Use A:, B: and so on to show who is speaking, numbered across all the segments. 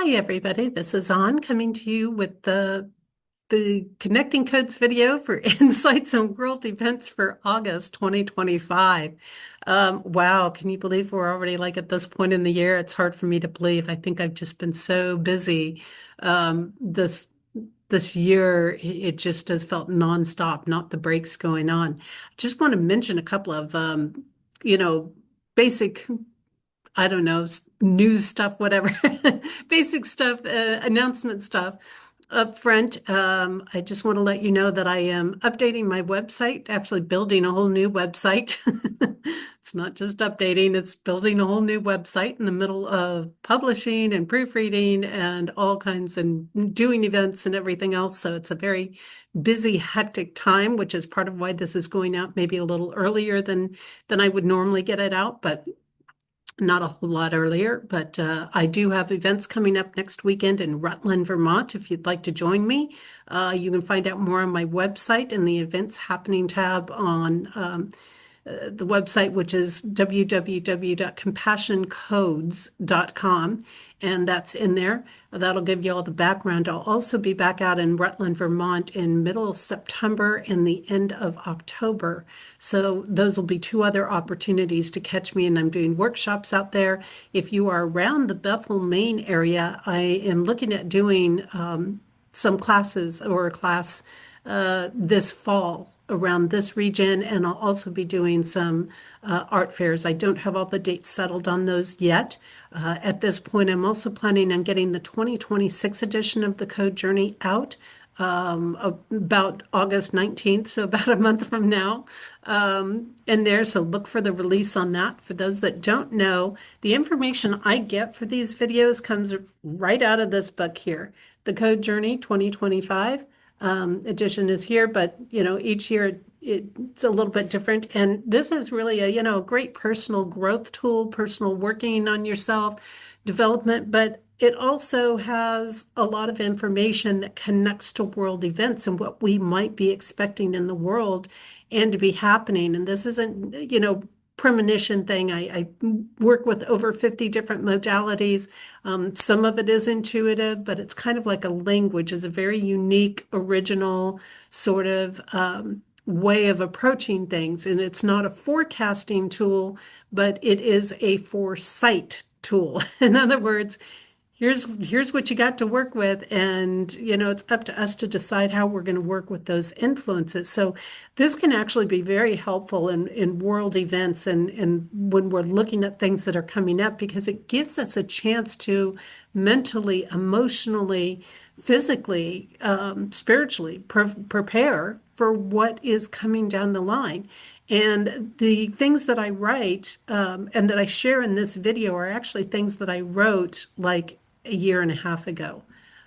A: Hi everybody, this is On coming to you with the Connecting Codes video for insights on world events for August 2025. Wow, can you believe we're already like at this point in the year? It's hard for me to believe. I think I've just been so busy this year. It just has felt nonstop, not the breaks going on. I just want to mention a couple of you know, basic I don't know, news stuff, whatever, basic stuff, announcement stuff up front. I just want to let you know that I am updating my website, actually building a whole new website. It's not just updating, it's building a whole new website in the middle of publishing and proofreading and all kinds and doing events and everything else. So it's a very busy, hectic time, which is part of why this is going out maybe a little earlier than I would normally get it out. But not a whole lot earlier, but I do have events coming up next weekend in Rutland, Vermont. If you'd like to join me, you can find out more on my website in the events happening tab on the website, which is www.compassioncodes.com, and that's in there. That'll give you all the background. I'll also be back out in Rutland, Vermont in middle of September and the end of October. So those will be two other opportunities to catch me, and I'm doing workshops out there. If you are around the Bethel, Maine area, I am looking at doing some classes or a class this fall around this region, and I'll also be doing some art fairs. I don't have all the dates settled on those yet. At this point, I'm also planning on getting the 2026 edition of the Code Journey out about August 19th, so about a month from now. And there, so look for the release on that. For those that don't know, the information I get for these videos comes right out of this book here, The Code Journey 2025 edition is here, but each year it's a little bit different. And this is really a great personal growth tool, personal working on yourself, development, but it also has a lot of information that connects to world events and what we might be expecting in the world and to be happening. And this isn't, premonition thing. I work with over 50 different modalities. Some of it is intuitive, but it's kind of like a language. It's a very unique, original sort of way of approaching things. And it's not a forecasting tool, but it is a foresight tool. In other words, here's what you got to work with, and it's up to us to decide how we're going to work with those influences. So this can actually be very helpful in world events and when we're looking at things that are coming up, because it gives us a chance to mentally, emotionally, physically, spiritually prepare for what is coming down the line. And the things that I write and that I share in this video are actually things that I wrote like a year and a half ago,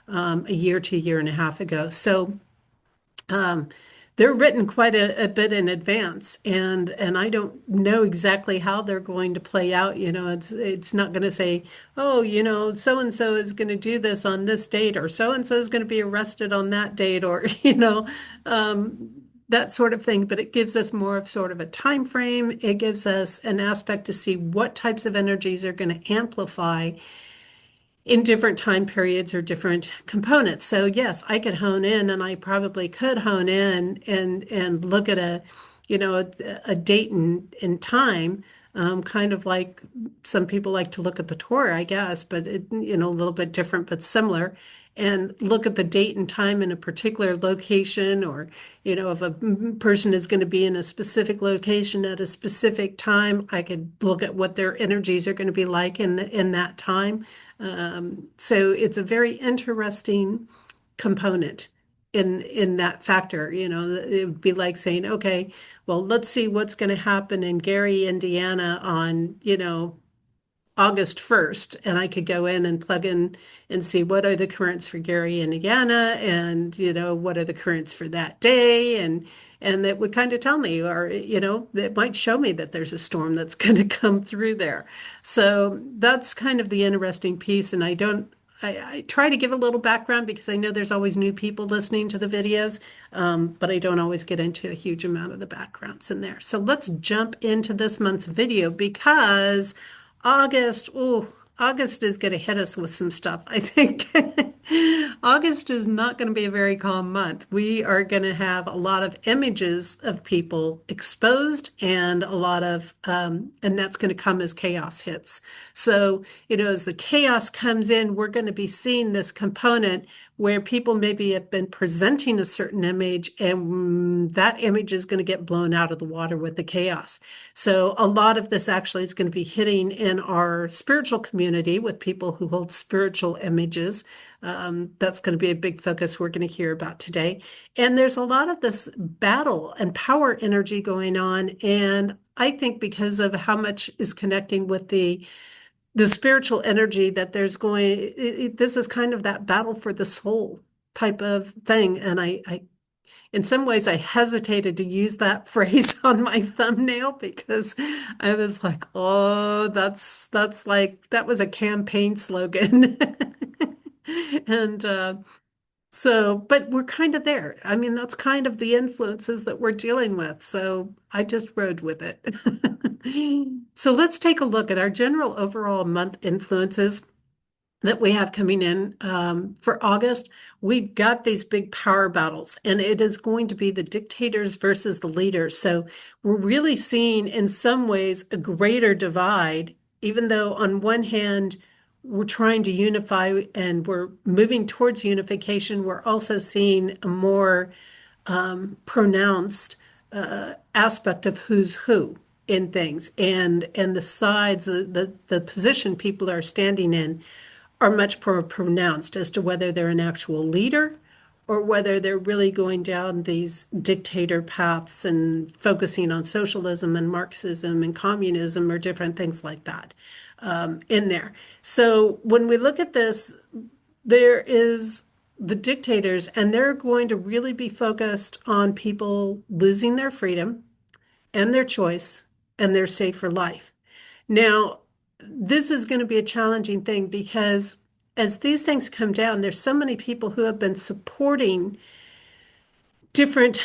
A: a year to a year and a half ago. So they're written quite a bit in advance, and I don't know exactly how they're going to play out. It's not going to say, oh, so and so is going to do this on this date, or so and so is going to be arrested on that date, or that sort of thing. But it gives us more of sort of a time frame. It gives us an aspect to see what types of energies are going to amplify in different time periods or different components. So yes, I could hone in, and I probably could hone in and look at a date and time, kind of like some people like to look at the Torah, I guess, but a little bit different but similar. And look at the date and time in a particular location, or if a person is going to be in a specific location at a specific time, I could look at what their energies are going to be like in that time. So it's a very interesting component in that factor. It would be like saying, okay, well, let's see what's going to happen in Gary, Indiana on, August 1st, and I could go in and plug in and see what are the currents for Gary, Indiana, and what are the currents for that day, and that would kind of tell me, or it might show me that there's a storm that's going to come through there. So that's kind of the interesting piece, and I try to give a little background because I know there's always new people listening to the videos, but I don't always get into a huge amount of the backgrounds in there. So let's jump into this month's video because August, oh, August is going to hit us with some stuff, I think. August is not going to be a very calm month. We are going to have a lot of images of people exposed and a lot of, and that's going to come as chaos hits. So, as the chaos comes in, we're going to be seeing this component where people maybe have been presenting a certain image, and that image is going to get blown out of the water with the chaos. So a lot of this actually is going to be hitting in our spiritual community with people who hold spiritual images. That's going to be a big focus we're going to hear about today. And there's a lot of this battle and power energy going on. And I think because of how much is connecting with the spiritual energy that there's this is kind of that battle for the soul type of thing. And in some ways, I hesitated to use that phrase on my thumbnail because I was like, oh, that's like that was a campaign slogan. And but we're kind of there. I mean, that's kind of the influences that we're dealing with. So I just rode with it. So let's take a look at our general overall month influences that we have coming in for August. We've got these big power battles, and it is going to be the dictators versus the leaders. So we're really seeing, in some ways, a greater divide, even though on one hand, we're trying to unify and we're moving towards unification. We're also seeing a more pronounced aspect of who's who in things, and the sides, the position people are standing in are much more pronounced as to whether they're an actual leader or whether they're really going down these dictator paths and focusing on socialism and Marxism and communism or different things like that in there. So when we look at this, there is the dictators, and they're going to really be focused on people losing their freedom and their choice and their safer life. Now, this is going to be a challenging thing because as these things come down, there's so many people who have been supporting different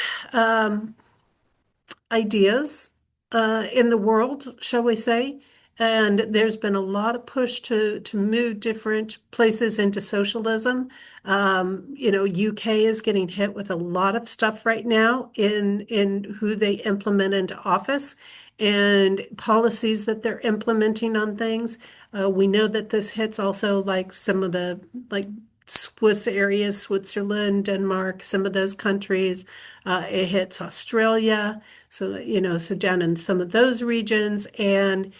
A: ideas in the world, shall we say. And there's been a lot of push to move different places into socialism. UK is getting hit with a lot of stuff right now in who they implement into office and policies that they're implementing on things. We know that this hits also like some of the like Swiss areas, Switzerland, Denmark, some of those countries. It hits Australia, so down in some of those regions. And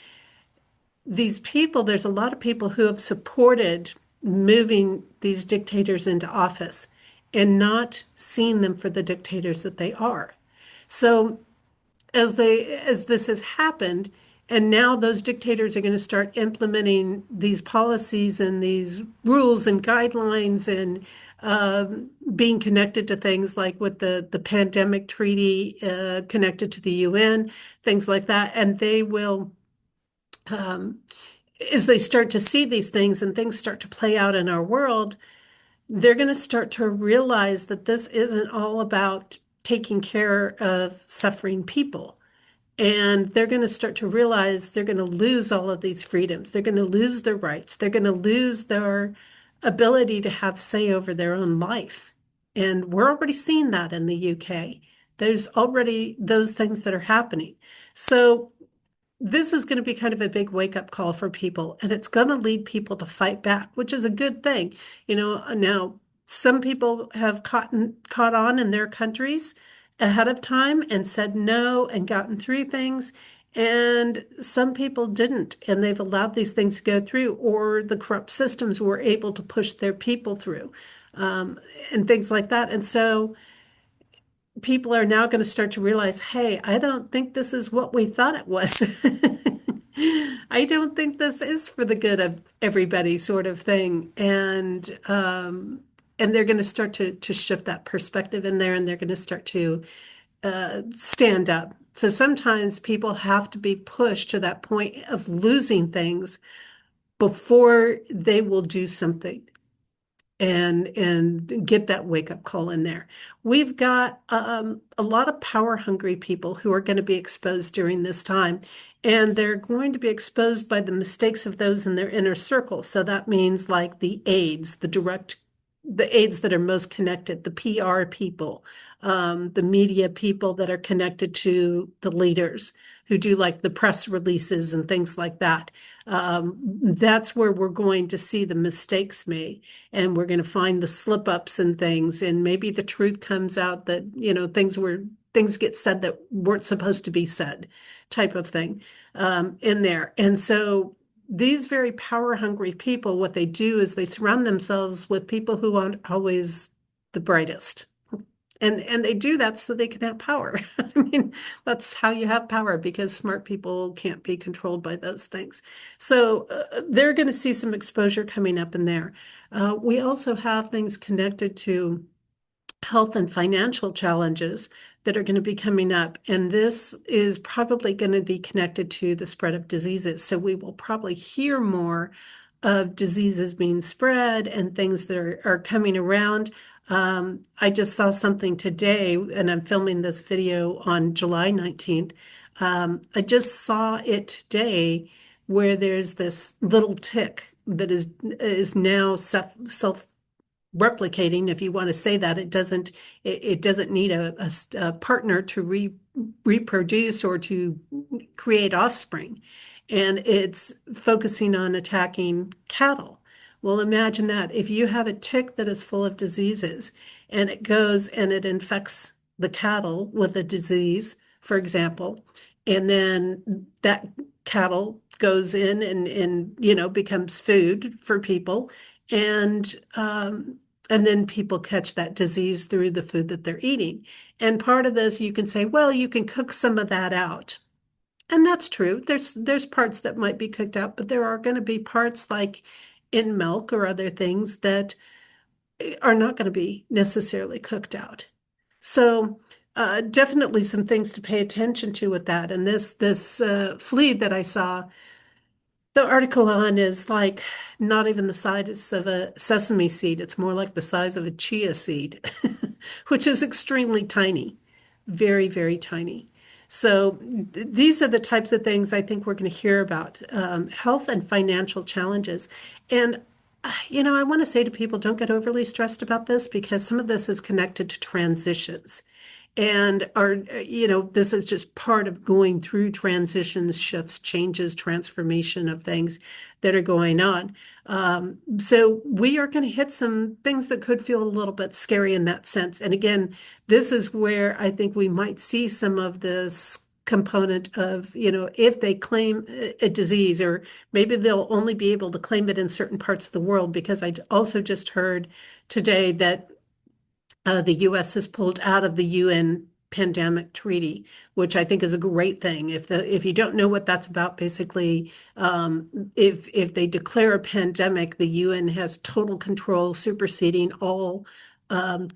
A: these people, there's a lot of people who have supported moving these dictators into office and not seeing them for the dictators that they are. So as this has happened, and now those dictators are going to start implementing these policies and these rules and guidelines and being connected to things like with the pandemic treaty connected to the UN, things like that. And they will, as they start to see these things and things start to play out in our world, they're going to start to realize that this isn't all about taking care of suffering people. And they're going to start to realize they're going to lose all of these freedoms. They're going to lose their rights. They're going to lose their ability to have say over their own life. And we're already seeing that in the UK. There's already those things that are happening. So this is going to be kind of a big wake-up call for people, and it's going to lead people to fight back, which is a good thing. Now some people have caught on in their countries ahead of time and said no and gotten through things, and some people didn't, and they've allowed these things to go through, or the corrupt systems were able to push their people through, and things like that. And so people are now going to start to realize, hey, I don't think this is what we thought it was. I don't think this is for the good of everybody, sort of thing. And they're going to start to shift that perspective in there, and they're going to start to stand up. So sometimes people have to be pushed to that point of losing things before they will do something and get that wake up call in there. We've got a lot of power hungry people who are going to be exposed during this time. And they're going to be exposed by the mistakes of those in their inner circle. So that means like the aides that are most connected, the PR people, the media people that are connected to the leaders who do like the press releases and things like that. That's where we're going to see the mistakes made, and we're going to find the slip ups and things, and maybe the truth comes out that, things get said that weren't supposed to be said, type of thing, in there. And so these very power hungry people, what they do is they surround themselves with people who aren't always the brightest. And they do that so they can have power. I mean, that's how you have power, because smart people can't be controlled by those things. So they're going to see some exposure coming up in there. We also have things connected to health and financial challenges that are going to be coming up. And this is probably going to be connected to the spread of diseases. So we will probably hear more of diseases being spread and things that are coming around. I just saw something today, and I'm filming this video on July 19th. I just saw it today where there's this little tick that is now self replicating, if you want to say that. It doesn't need a partner to reproduce or to create offspring, and it's focusing on attacking cattle. Well, imagine that if you have a tick that is full of diseases and it goes and it infects the cattle with a disease, for example, and then that cattle goes in and becomes food for people, and and then people catch that disease through the food that they're eating. And part of this, you can say, well, you can cook some of that out. And that's true. There's parts that might be cooked out, but there are going to be parts like in milk or other things that are not going to be necessarily cooked out. So definitely some things to pay attention to with that. And this flea that I saw, the article on is like not even the size of a sesame seed. It's more like the size of a chia seed, which is extremely tiny, very, very tiny. So these are the types of things I think we're going to hear about, health and financial challenges. And, I want to say to people, don't get overly stressed about this, because some of this is connected to transitions. And this is just part of going through transitions, shifts, changes, transformation of things that are going on. So we are going to hit some things that could feel a little bit scary in that sense. And again, this is where I think we might see some of this component of, if they claim a disease, or maybe they'll only be able to claim it in certain parts of the world, because I also just heard today that the U.S. has pulled out of the UN pandemic treaty, which I think is a great thing. If you don't know what that's about, basically, if they declare a pandemic, the UN has total control, superseding all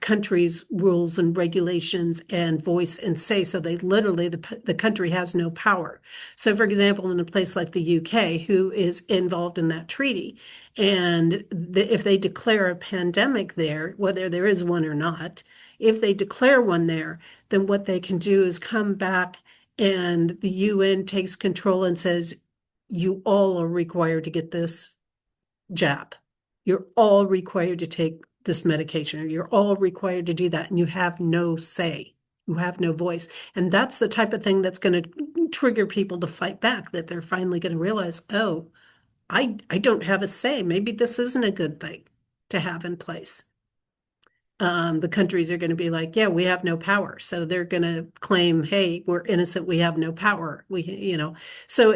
A: countries' rules and regulations and voice and say. So they literally, the country has no power. So, for example, in a place like the UK, who is involved in that treaty, and if they declare a pandemic there, whether there is one or not, if they declare one there, then what they can do is come back, and the UN takes control and says, you all are required to get this jab. You're all required to take this medication, or you're all required to do that, and you have no say. You have no voice. And that's the type of thing that's going to trigger people to fight back, that they're finally going to realize, oh, I don't have a say. Maybe this isn't a good thing to have in place. The countries are going to be like, yeah, we have no power. So they're going to claim, hey, we're innocent. We have no power. So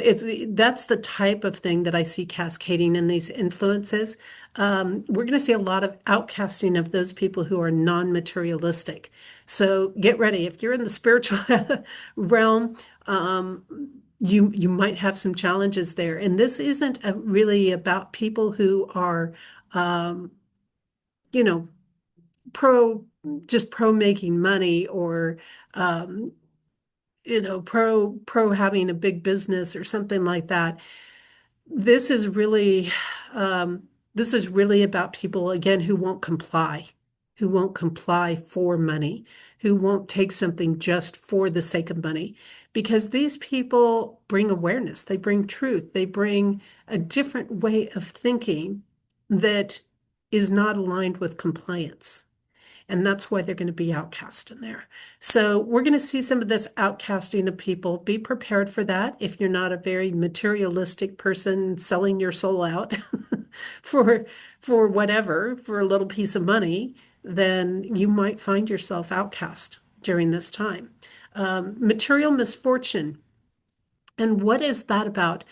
A: that's the type of thing that I see cascading in these influences. We're going to see a lot of outcasting of those people who are non-materialistic. So get ready. If you're in the spiritual realm, you might have some challenges there. And this isn't really about people who are, you know, pro just pro making money, or pro having a big business or something like that. This is really this is really about people, again, who won't comply for money, who won't take something just for the sake of money. because these people bring awareness, they bring truth, they bring a different way of thinking that is not aligned with compliance. And that's why they're going to be outcast in there. So we're going to see some of this outcasting of people. Be prepared for that. If you're not a very materialistic person selling your soul out for for whatever, for a little piece of money, then you might find yourself outcast during this time. Material misfortune. And what is that about?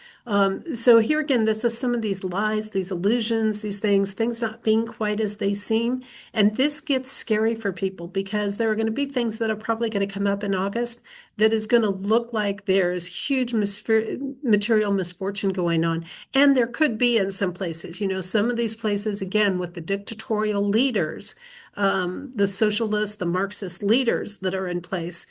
A: So here again, this is some of these lies, these illusions, these things not being quite as they seem. And this gets scary for people because there are going to be things that are probably going to come up in August that is going to look like there's huge material misfortune going on. And there could be in some places, some of these places, again, with the dictatorial leaders, the socialist, the Marxist leaders that are in place.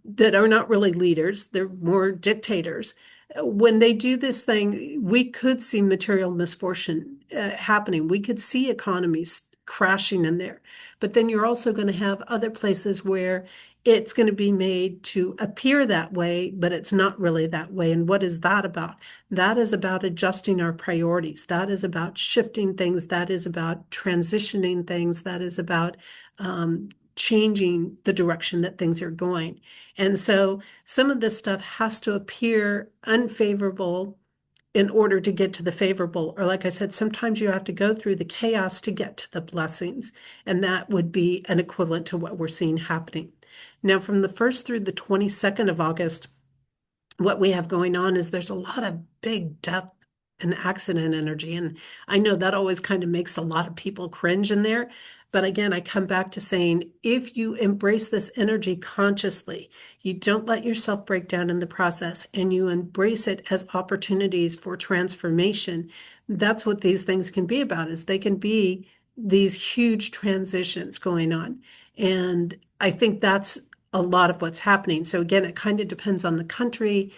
A: That are not really leaders, they're more dictators. When they do this thing, we could see material misfortune happening. We could see economies crashing in there. But then you're also going to have other places where it's going to be made to appear that way, but it's not really that way. And what is that about? That is about adjusting our priorities. That is about shifting things. That is about transitioning things. That is about changing the direction that things are going. And so some of this stuff has to appear unfavorable in order to get to the favorable. Or like I said, sometimes you have to go through the chaos to get to the blessings. And that would be an equivalent to what we're seeing happening. Now, from the 1st through the 22nd of August, what we have going on is there's a lot of big death and accident energy. And I know that always kind of makes a lot of people cringe in there. But again, I come back to saying, if you embrace this energy consciously, you don't let yourself break down in the process and you embrace it as opportunities for transformation. That's what these things can be about, is they can be these huge transitions going on. And I think that's a lot of what's happening. So again, it kind of depends on the country,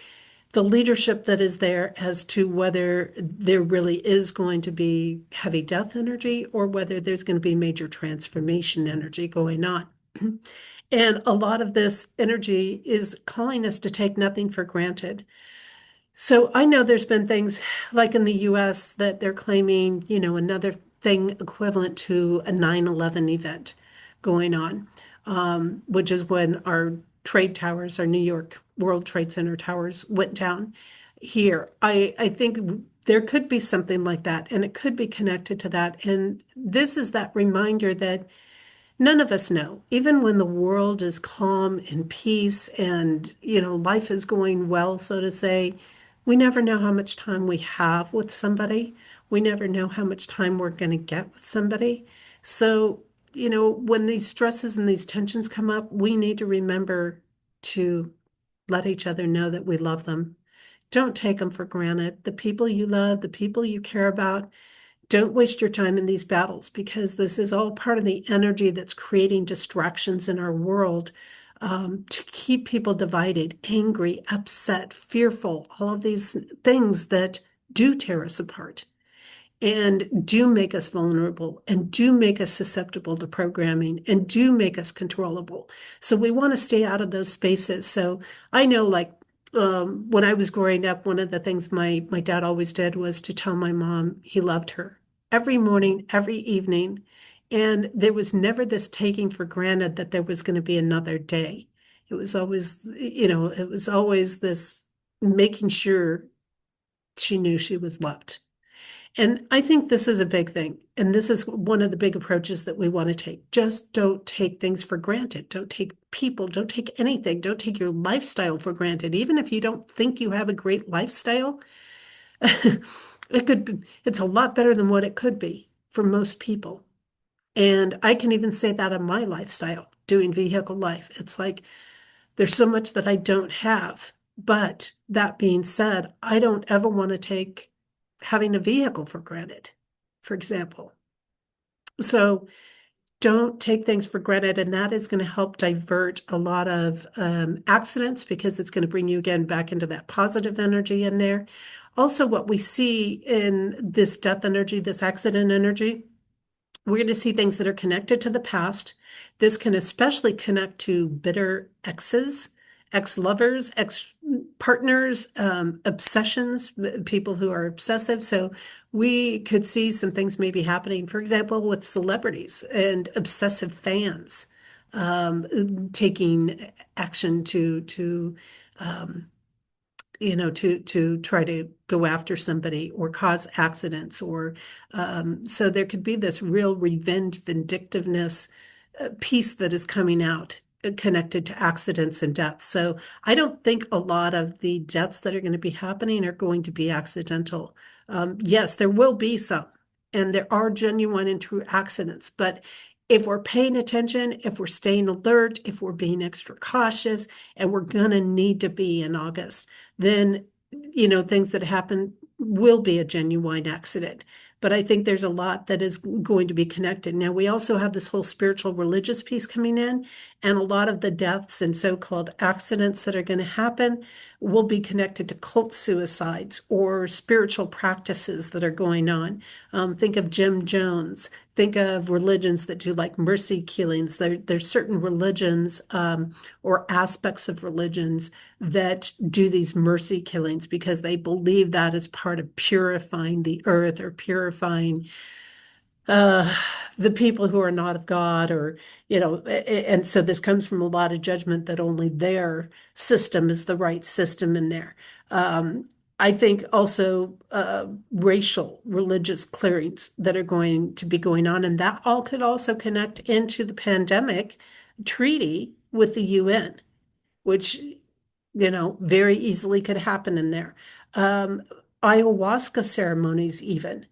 A: the leadership that is there, as to whether there really is going to be heavy death energy or whether there's going to be major transformation energy going on. And a lot of this energy is calling us to take nothing for granted. So I know there's been things like in the US that they're claiming, another thing equivalent to a 9/11 event going on, which is when our trade towers, our New York World Trade Center towers went down here. I think there could be something like that, and it could be connected to that. And this is that reminder that none of us know, even when the world is calm and peace and, life is going well, so to say, we never know how much time we have with somebody. We never know how much time we're going to get with somebody. So, when these stresses and these tensions come up, we need to remember to let each other know that we love them. Don't take them for granted. The people you love, the people you care about, don't waste your time in these battles, because this is all part of the energy that's creating distractions in our world, to keep people divided, angry, upset, fearful, all of these things that do tear us apart and do make us vulnerable and do make us susceptible to programming and do make us controllable. So we want to stay out of those spaces. So I know, like, when I was growing up, one of the things my dad always did was to tell my mom he loved her every morning, every evening. And there was never this taking for granted that there was going to be another day. It was always, it was always this making sure she knew she was loved. And I think this is a big thing. And this is one of the big approaches that we want to take. Just don't take things for granted. Don't take people, don't take anything. Don't take your lifestyle for granted. Even if you don't think you have a great lifestyle, it's a lot better than what it could be for most people. And I can even say that on my lifestyle, doing vehicle life. It's like there's so much that I don't have. But that being said, I don't ever want to take having a vehicle for granted, for example. So don't take things for granted. And that is going to help divert a lot of accidents, because it's going to bring you again back into that positive energy in there. Also, what we see in this death energy, this accident energy, we're going to see things that are connected to the past. This can especially connect to bitter exes ex-lovers, ex-partners, obsessions, people who are obsessive. So we could see some things maybe happening, for example, with celebrities and obsessive fans taking action um, to try to go after somebody or cause accidents, or so there could be this real revenge, vindictiveness piece that is coming out connected to accidents and deaths. So I don't think a lot of the deaths that are going to be happening are going to be accidental. Yes, there will be some, and there are genuine and true accidents, but if we're paying attention, if we're staying alert, if we're being extra cautious, and we're going to need to be in August, then, things that happen will be a genuine accident. But I think there's a lot that is going to be connected. Now, we also have this whole spiritual religious piece coming in, and a lot of the deaths and so-called accidents that are going to happen will be connected to cult suicides or spiritual practices that are going on. Think of Jim Jones. Think of religions that do like mercy killings. There's certain religions or aspects of religions that do these mercy killings because they believe that is part of purifying the earth or purifying uh, the people who are not of God, or, and so this comes from a lot of judgment that only their system is the right system in there. I think also racial, religious clearings that are going to be going on, and that all could also connect into the pandemic treaty with the UN, which very easily could happen in there. Um, Ayahuasca ceremonies, even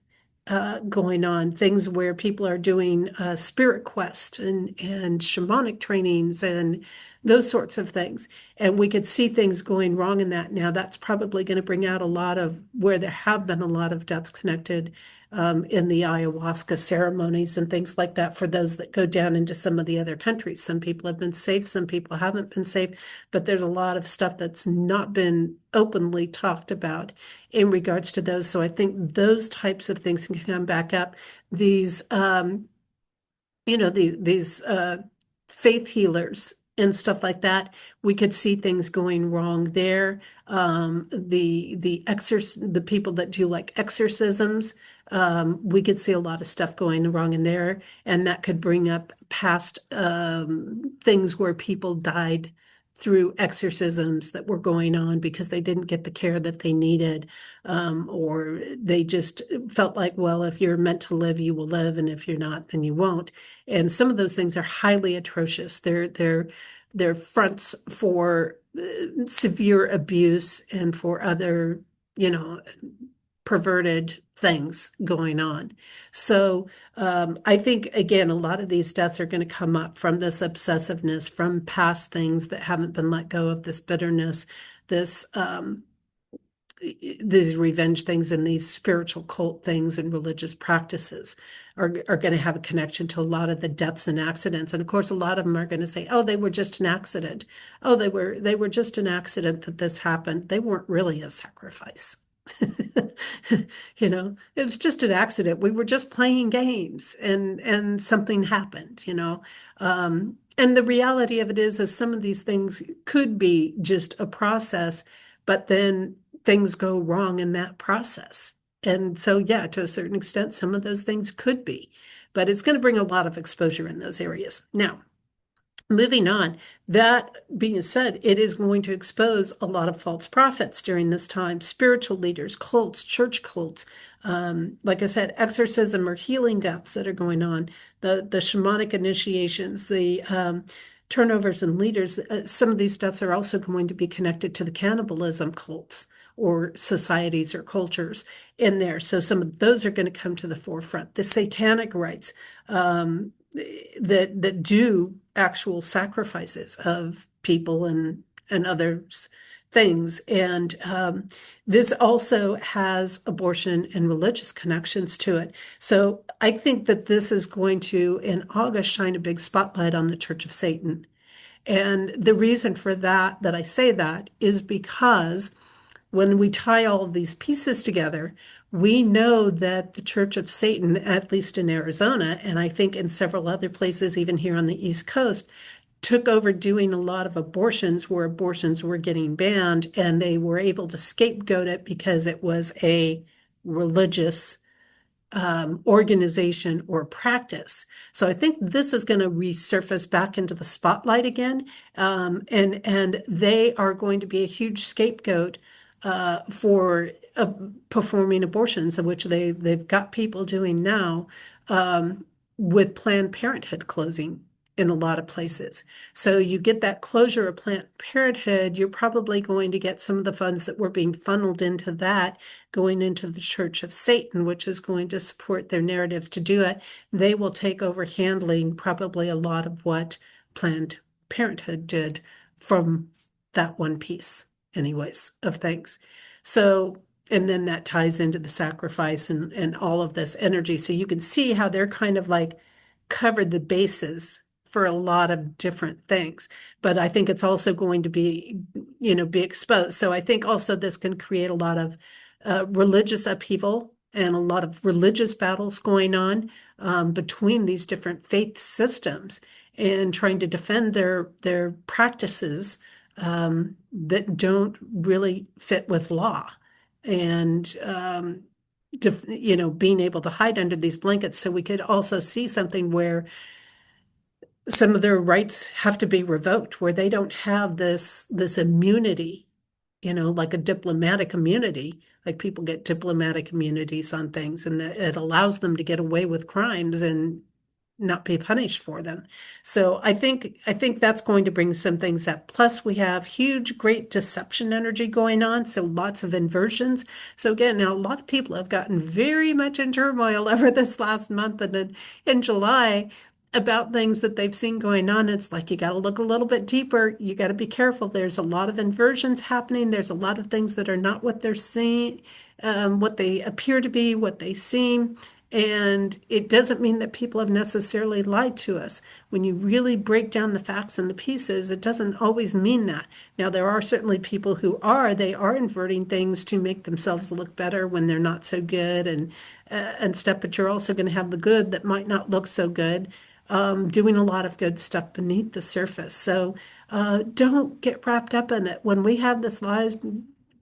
A: going on, things where people are doing spirit quests and shamanic trainings and those sorts of things. And we could see things going wrong in that. Now, that's probably going to bring out a lot of where there have been a lot of deaths connected in the ayahuasca ceremonies and things like that for those that go down into some of the other countries. Some people have been safe, some people haven't been safe, but there's a lot of stuff that's not been openly talked about in regards to those. So I think those types of things can come back up. These these faith healers and stuff like that, we could see things going wrong there. The people that do like exorcisms, we could see a lot of stuff going wrong in there, and that could bring up past things where people died through exorcisms that were going on because they didn't get the care that they needed, or they just felt like, well, if you're meant to live, you will live, and if you're not, then you won't. And some of those things are highly atrocious. They're fronts for severe abuse and for other, perverted things going on. So I think, again, a lot of these deaths are going to come up from this obsessiveness, from past things that haven't been let go of, this bitterness, this these revenge things and these spiritual cult things and religious practices are going to have a connection to a lot of the deaths and accidents. And of course, a lot of them are going to say, oh, they were just an accident. Oh, they were just an accident that this happened. They weren't really a sacrifice. It's just an accident. We were just playing games and something happened. And the reality of it is some of these things could be just a process, but then things go wrong in that process. And so, yeah, to a certain extent, some of those things could be, but it's going to bring a lot of exposure in those areas. Now, moving on, that being said, it is going to expose a lot of false prophets during this time, spiritual leaders, cults, church cults, like I said, exorcism or healing deaths that are going on, the shamanic initiations, the turnovers in leaders. Some of these deaths are also going to be connected to the cannibalism cults or societies or cultures in there. So some of those are going to come to the forefront. The satanic rites that do actual sacrifices of people and others things. And this also has abortion and religious connections to it. So I think that this is going to, in August, shine a big spotlight on the Church of Satan. And the reason for that I say that, is because when we tie all of these pieces together, we know that the Church of Satan, at least in Arizona, and I think in several other places, even here on the East Coast, took over doing a lot of abortions where abortions were getting banned, and they were able to scapegoat it because it was a religious organization or practice. So I think this is going to resurface back into the spotlight again, and they are going to be a huge scapegoat for performing abortions, of which they've got people doing now, with Planned Parenthood closing in a lot of places. So you get that closure of Planned Parenthood, you're probably going to get some of the funds that were being funneled into that going into the Church of Satan, which is going to support their narratives to do it. They will take over handling probably a lot of what Planned Parenthood did from that one piece, anyways, of things. So, and then that ties into the sacrifice and all of this energy. So you can see how they're kind of like covered the bases for a lot of different things. But I think it's also going to be, be exposed. So I think also this can create a lot of religious upheaval and a lot of religious battles going on between these different faith systems and trying to defend their practices that don't really fit with law. And being able to hide under these blankets. So we could also see something where some of their rights have to be revoked, where they don't have this immunity, like a diplomatic immunity, like people get diplomatic immunities on things, and it allows them to get away with crimes and not be punished for them. So I think that's going to bring some things up. Plus, we have huge, great deception energy going on, so lots of inversions. So again, now a lot of people have gotten very much in turmoil over this last month and in July about things that they've seen going on. It's like you got to look a little bit deeper. You got to be careful. There's a lot of inversions happening. There's a lot of things that are not what they're seeing, what they appear to be, what they seem. And it doesn't mean that people have necessarily lied to us. When you really break down the facts and the pieces, it doesn't always mean that. Now, there are certainly people who they are inverting things to make themselves look better when they're not so good and stuff, but you're also going to have the good that might not look so good, doing a lot of good stuff beneath the surface. So don't get wrapped up in it. When we have this lies,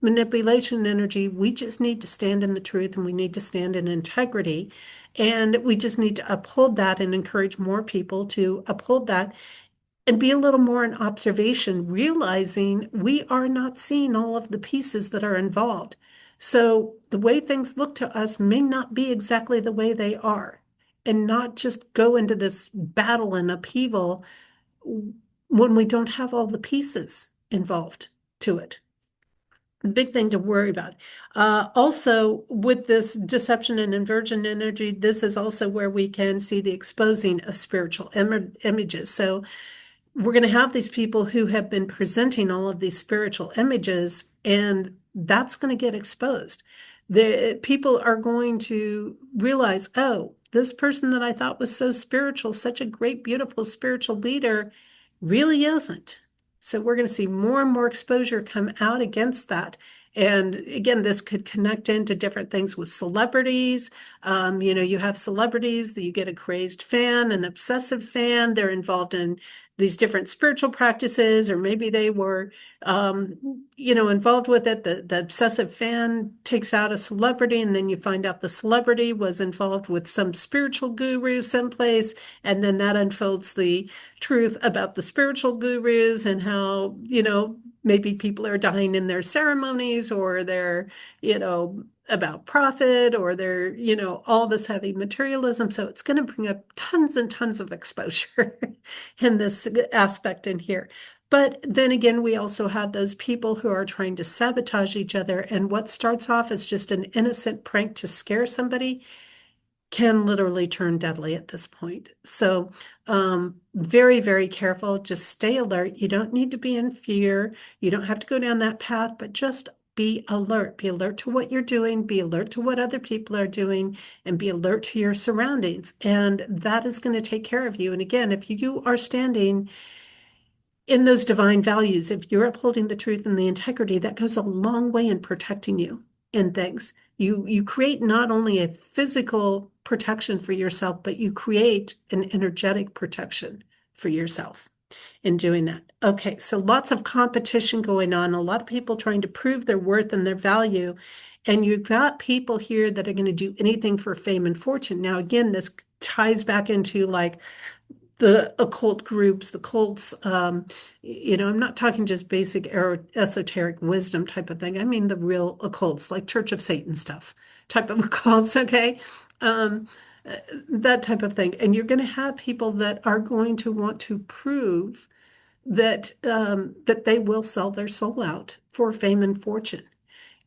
A: manipulation energy, we just need to stand in the truth and we need to stand in integrity. And we just need to uphold that and encourage more people to uphold that and be a little more in observation, realizing we are not seeing all of the pieces that are involved. So the way things look to us may not be exactly the way they are, and not just go into this battle and upheaval when we don't have all the pieces involved to it. Big thing to worry about. Also, with this deception and inversion energy, this is also where we can see the exposing of spiritual images. So we're going to have these people who have been presenting all of these spiritual images, and that's going to get exposed. The people are going to realize, oh, this person that I thought was so spiritual, such a great, beautiful spiritual leader, really isn't. So we're going to see more and more exposure come out against that. And again, this could connect into different things with celebrities. You have celebrities that you get a crazed fan, an obsessive fan. They're involved in these different spiritual practices, or maybe they were, involved with it. The obsessive fan takes out a celebrity, and then you find out the celebrity was involved with some spiritual guru someplace, and then that unfolds the truth about the spiritual gurus and how, maybe people are dying in their ceremonies, or they're, about profit, or they're, all this heavy materialism. So it's going to bring up tons and tons of exposure in this aspect in here. But then again, we also have those people who are trying to sabotage each other. And what starts off as just an innocent prank to scare somebody can literally turn deadly at this point. So very, very careful. Just stay alert. You don't need to be in fear. You don't have to go down that path, but just be alert. Be alert to what you're doing. Be alert to what other people are doing, and be alert to your surroundings. And that is going to take care of you. And again, if you are standing in those divine values, if you're upholding the truth and the integrity, that goes a long way in protecting you in things. You create not only a physical protection for yourself, but you create an energetic protection for yourself in doing that. Okay, so lots of competition going on, a lot of people trying to prove their worth and their value. And you've got people here that are going to do anything for fame and fortune. Now, again, this ties back into like the occult groups, the cults. I'm not talking just basic esoteric wisdom type of thing. I mean the real occults, like Church of Satan stuff type of occults, okay? Um, uh, that type of thing. And you're going to have people that are going to want to prove that they will sell their soul out for fame and fortune.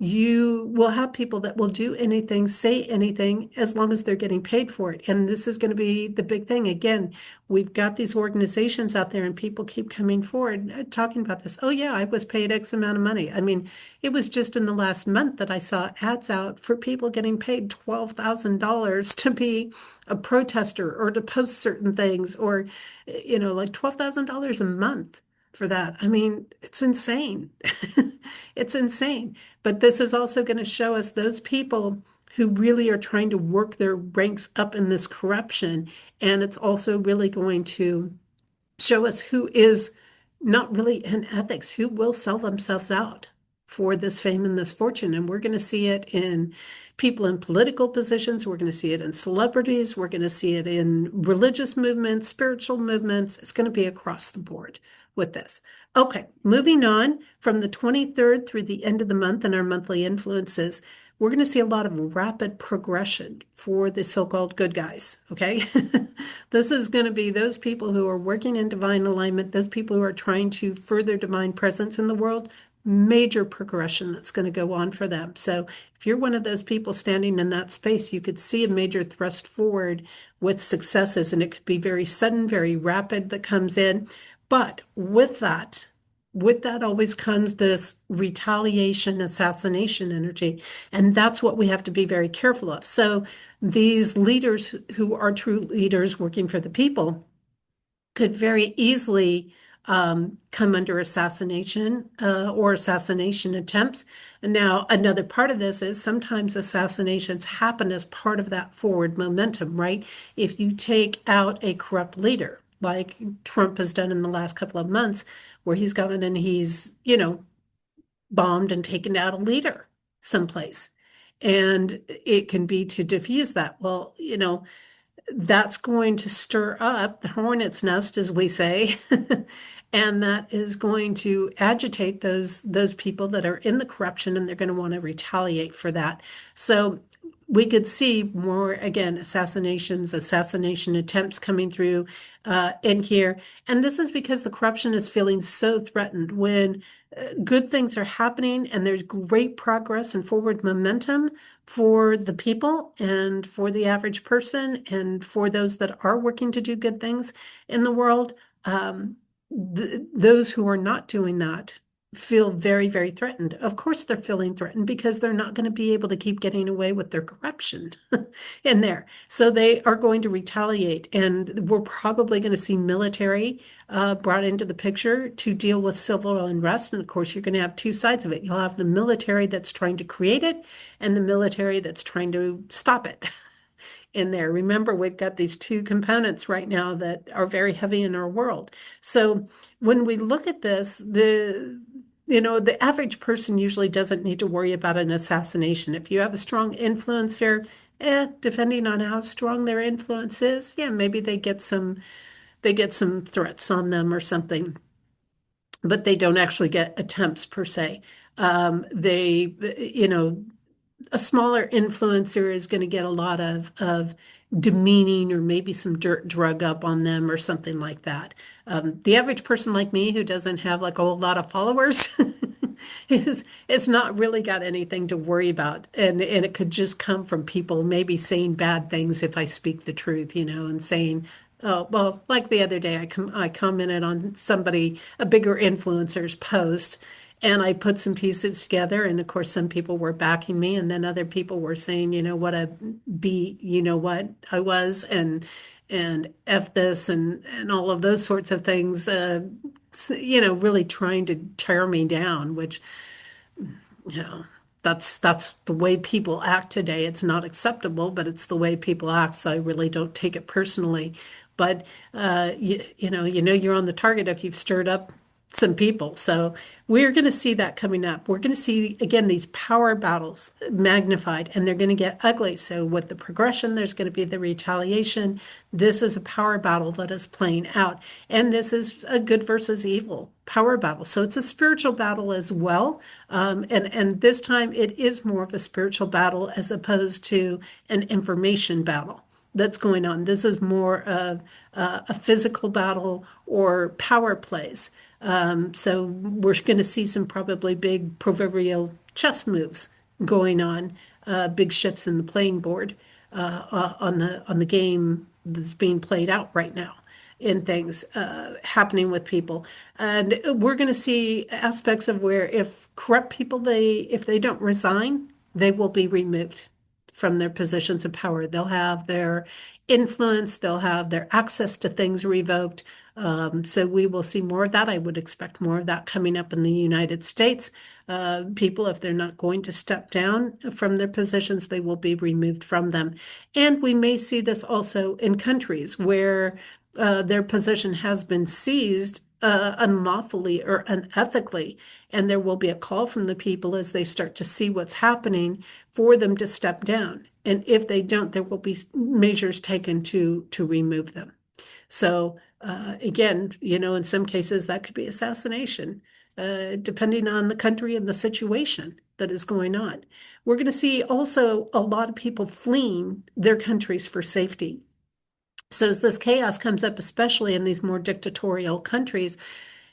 A: You will have people that will do anything, say anything, as long as they're getting paid for it. And this is going to be the big thing. Again, we've got these organizations out there, and people keep coming forward talking about this. Oh, yeah, I was paid X amount of money. I mean, it was just in the last month that I saw ads out for people getting paid $12,000 to be a protester or to post certain things, or, like $12,000 a month for that. I mean, it's insane. It's insane. But this is also going to show us those people who really are trying to work their ranks up in this corruption. And it's also really going to show us who is not really in ethics, who will sell themselves out for this fame and this fortune. And we're going to see it in people in political positions. We're going to see it in celebrities. We're going to see it in religious movements, spiritual movements. It's going to be across the board with this. Okay, moving on from the 23rd through the end of the month in our monthly influences, we're going to see a lot of rapid progression for the so-called good guys, okay? This is going to be those people who are working in divine alignment, those people who are trying to further divine presence in the world, major progression that's going to go on for them. So if you're one of those people standing in that space, you could see a major thrust forward with successes, and it could be very sudden, very rapid that comes in. But with that always comes this retaliation, assassination energy. And that's what we have to be very careful of. So these leaders who are true leaders working for the people could very easily come under assassination or assassination attempts. And now, another part of this is sometimes assassinations happen as part of that forward momentum, right? If you take out a corrupt leader, like Trump has done in the last couple of months, where he's gone and he's, bombed and taken out a leader someplace. And it can be to diffuse that. Well, that's going to stir up the hornet's nest, as we say, and that is going to agitate those people that are in the corruption, and they're going to want to retaliate for that. So we could see more, again, assassinations, assassination attempts coming through in here. And this is because the corruption is feeling so threatened when good things are happening and there's great progress and forward momentum for the people and for the average person and for those that are working to do good things in the world. Those who are not doing that feel very, very threatened. Of course, they're feeling threatened because they're not going to be able to keep getting away with their corruption in there. So they are going to retaliate, and we're probably going to see military brought into the picture to deal with civil unrest. And of course, you're going to have two sides of it. You'll have the military that's trying to create it and the military that's trying to stop it. In there. Remember, we've got these two components right now that are very heavy in our world. So when we look at this, the average person usually doesn't need to worry about an assassination. If you have a strong influencer, depending on how strong their influence is, yeah, maybe they get some threats on them or something, but they don't actually get attempts per se. They, a smaller influencer is going to get a lot of demeaning or maybe some dirt drug up on them or something like that. The average person like me who doesn't have like a whole lot of followers is not really got anything to worry about. And it could just come from people maybe saying bad things if I speak the truth, and saying, oh, well, like the other day, I commented on somebody, a bigger influencer's post, and I put some pieces together. And of course, some people were backing me, and then other people were saying, what a what I was, and F this and all of those sorts of things, really trying to tear me down, which, yeah. That's the way people act today. It's not acceptable, but it's the way people act. So I really don't take it personally. But you know you're on the target if you've stirred up some people. So we're going to see that coming up. We're going to see again these power battles magnified, and they're going to get ugly. So with the progression, there's going to be the retaliation. This is a power battle that is playing out, and this is a good versus evil power battle. So it's a spiritual battle as well. And this time it is more of a spiritual battle as opposed to an information battle that's going on. This is more of a physical battle or power plays. So we're going to see some probably big proverbial chess moves going on, big shifts in the playing board on the game that's being played out right now in things happening with people. And we're going to see aspects of where if corrupt people, if they don't resign, they will be removed from their positions of power. They'll have their influence, they'll have their access to things revoked. So we will see more of that. I would expect more of that coming up in the United States. People, if they're not going to step down from their positions, they will be removed from them. And we may see this also in countries where their position has been seized unlawfully or unethically. And there will be a call from the people as they start to see what's happening for them to step down. And if they don't, there will be measures taken to remove them. So again, you know, in some cases that could be assassination, depending on the country and the situation that is going on. We're going to see also a lot of people fleeing their countries for safety. So as this chaos comes up, especially in these more dictatorial countries,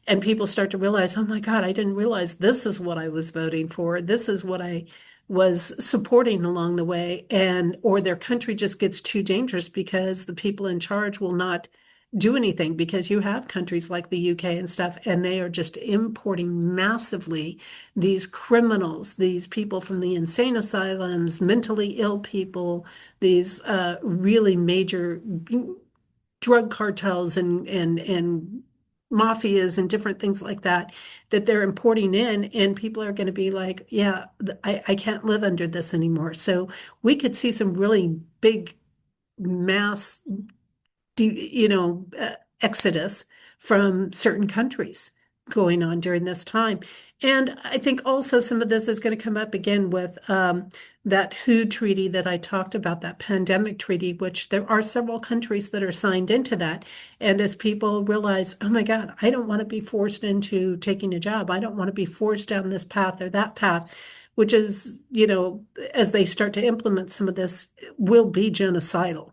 A: and people start to realize, oh my God, I didn't realize this is what I was voting for. This is what I was supporting along the way. And or their country just gets too dangerous because the people in charge will not do anything because you have countries like the UK and stuff, and they are just importing massively these criminals, these people from the insane asylums, mentally ill people, these really major drug cartels and mafias and different things like that that they're importing in, and people are going to be like, yeah, I can't live under this anymore. So we could see some really big mass, exodus from certain countries going on during this time. And I think also some of this is going to come up again with that WHO treaty that I talked about, that pandemic treaty, which there are several countries that are signed into that. And as people realize, oh my God, I don't want to be forced into taking a job. I don't want to be forced down this path or that path, which is, as they start to implement some of this, will be genocidal.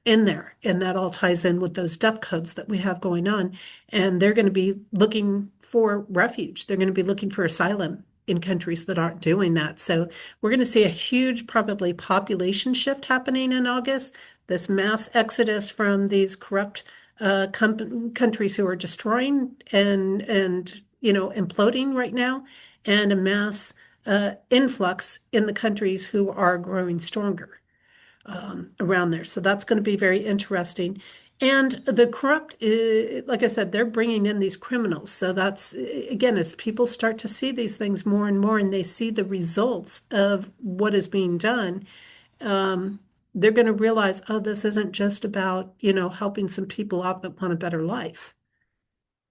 A: In there. And that all ties in with those death codes that we have going on. And they're going to be looking for refuge. They're going to be looking for asylum in countries that aren't doing that. So we're going to see a huge, probably population shift happening in August, this mass exodus from these corrupt countries who are destroying and imploding right now, and a mass influx in the countries who are growing stronger around there. So that's going to be very interesting. And the corrupt, like I said, they're bringing in these criminals. So that's, again, as people start to see these things more and more and they see the results of what is being done, they're going to realize, oh, this isn't just about, helping some people out that want a better life,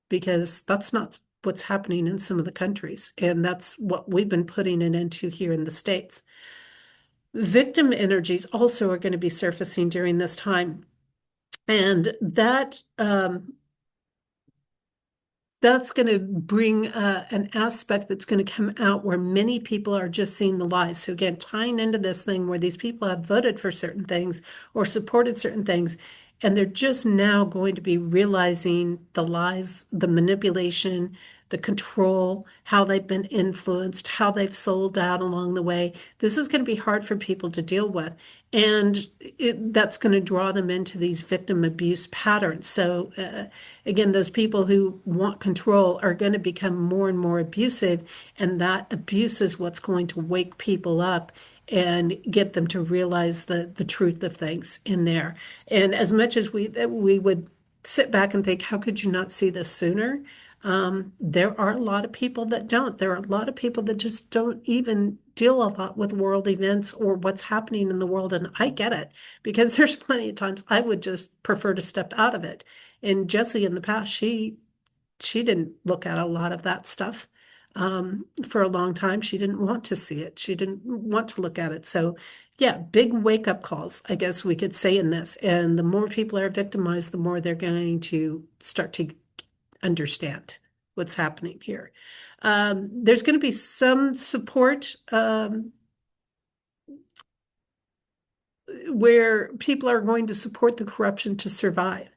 A: because that's not what's happening in some of the countries. And that's what we've been putting it into here in the States. Victim energies also are going to be surfacing during this time. And that's going to bring an aspect that's going to come out where many people are just seeing the lies. So again, tying into this thing where these people have voted for certain things or supported certain things, and they're just now going to be realizing the lies, the manipulation, the control, how they've been influenced, how they've sold out along the way. This is going to be hard for people to deal with. And that's going to draw them into these victim abuse patterns. So again, those people who want control are going to become more and more abusive. And that abuse is what's going to wake people up and get them to realize the truth of things in there. And as much as we would sit back and think, how could you not see this sooner? There are a lot of people that don't. There are a lot of people that just don't even deal a lot with world events or what's happening in the world. And I get it because there's plenty of times I would just prefer to step out of it. And Jessie in the past, she didn't look at a lot of that stuff for a long time. She didn't want to see it. She didn't want to look at it. So, yeah, big wake up calls, I guess we could say in this. And the more people are victimized, the more they're going to start to understand what's happening here. There's going to be some support where people are going to support the corruption to survive.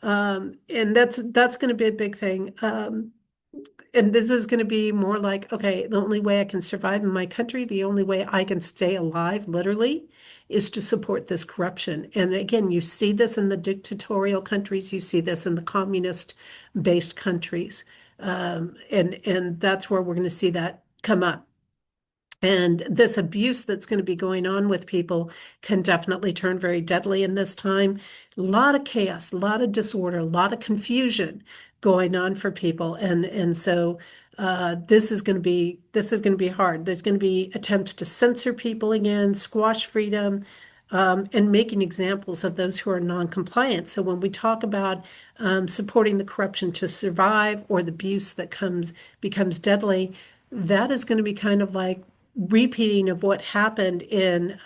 A: And that's going to be a big thing. And this is going to be more like, okay, the only way I can survive in my country, the only way I can stay alive, literally, is to support this corruption. And again, you see this in the dictatorial countries, you see this in the communist-based countries. And that's where we're going to see that come up. And this abuse that's going to be going on with people can definitely turn very deadly in this time. A lot of chaos, a lot of disorder, a lot of confusion going on for people. And so this is going to be hard. There's going to be attempts to censor people again, squash freedom, and making examples of those who are non-compliant. So when we talk about supporting the corruption to survive or the abuse that becomes deadly, that is going to be kind of like repeating of what happened in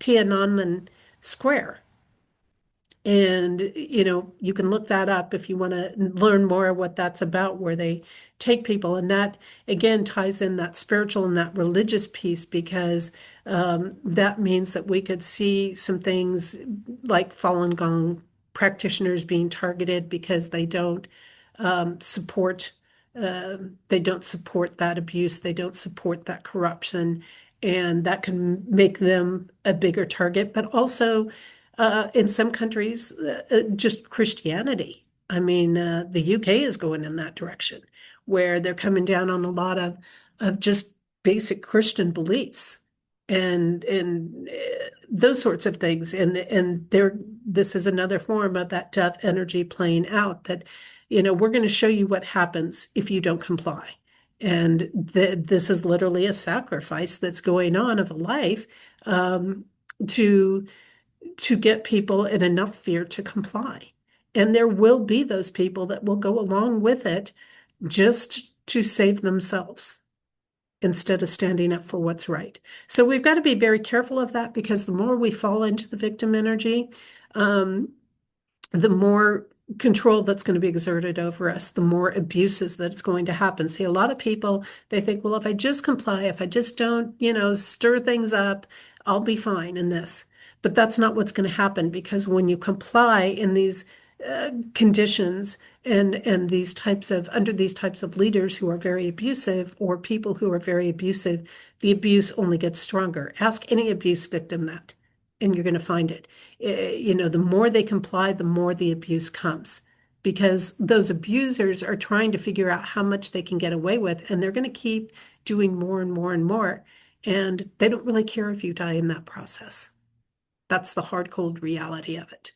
A: Tiananmen Square. And, you can look that up if you want to learn more what that's about, where they take people. And that, again, ties in that spiritual and that religious piece because that means that we could see some things like Falun Gong practitioners being targeted because support they don't support that abuse, they don't support that corruption, and that can make them a bigger target. But also, in some countries, just Christianity. I mean, the UK is going in that direction, where they're coming down on a lot of just basic Christian beliefs and those sorts of things. And this is another form of that death energy playing out that, we're going to show you what happens if you don't comply. And this is literally a sacrifice that's going on of a life to get people in enough fear to comply. And there will be those people that will go along with it just to save themselves instead of standing up for what's right. So we've got to be very careful of that because the more we fall into the victim energy, the more control that's going to be exerted over us, the more abuses that's going to happen. See, a lot of people, they think, well, if I just comply, if I just don't, stir things up, I'll be fine in this. But that's not what's going to happen because when you comply in these conditions and these types of under these types of leaders who are very abusive or people who are very abusive, the abuse only gets stronger. Ask any abuse victim that, and you're going to find it. The more they comply, the more the abuse comes because those abusers are trying to figure out how much they can get away with, and they're going to keep doing more and more and more. And they don't really care if you die in that process. That's the hard, cold reality of it.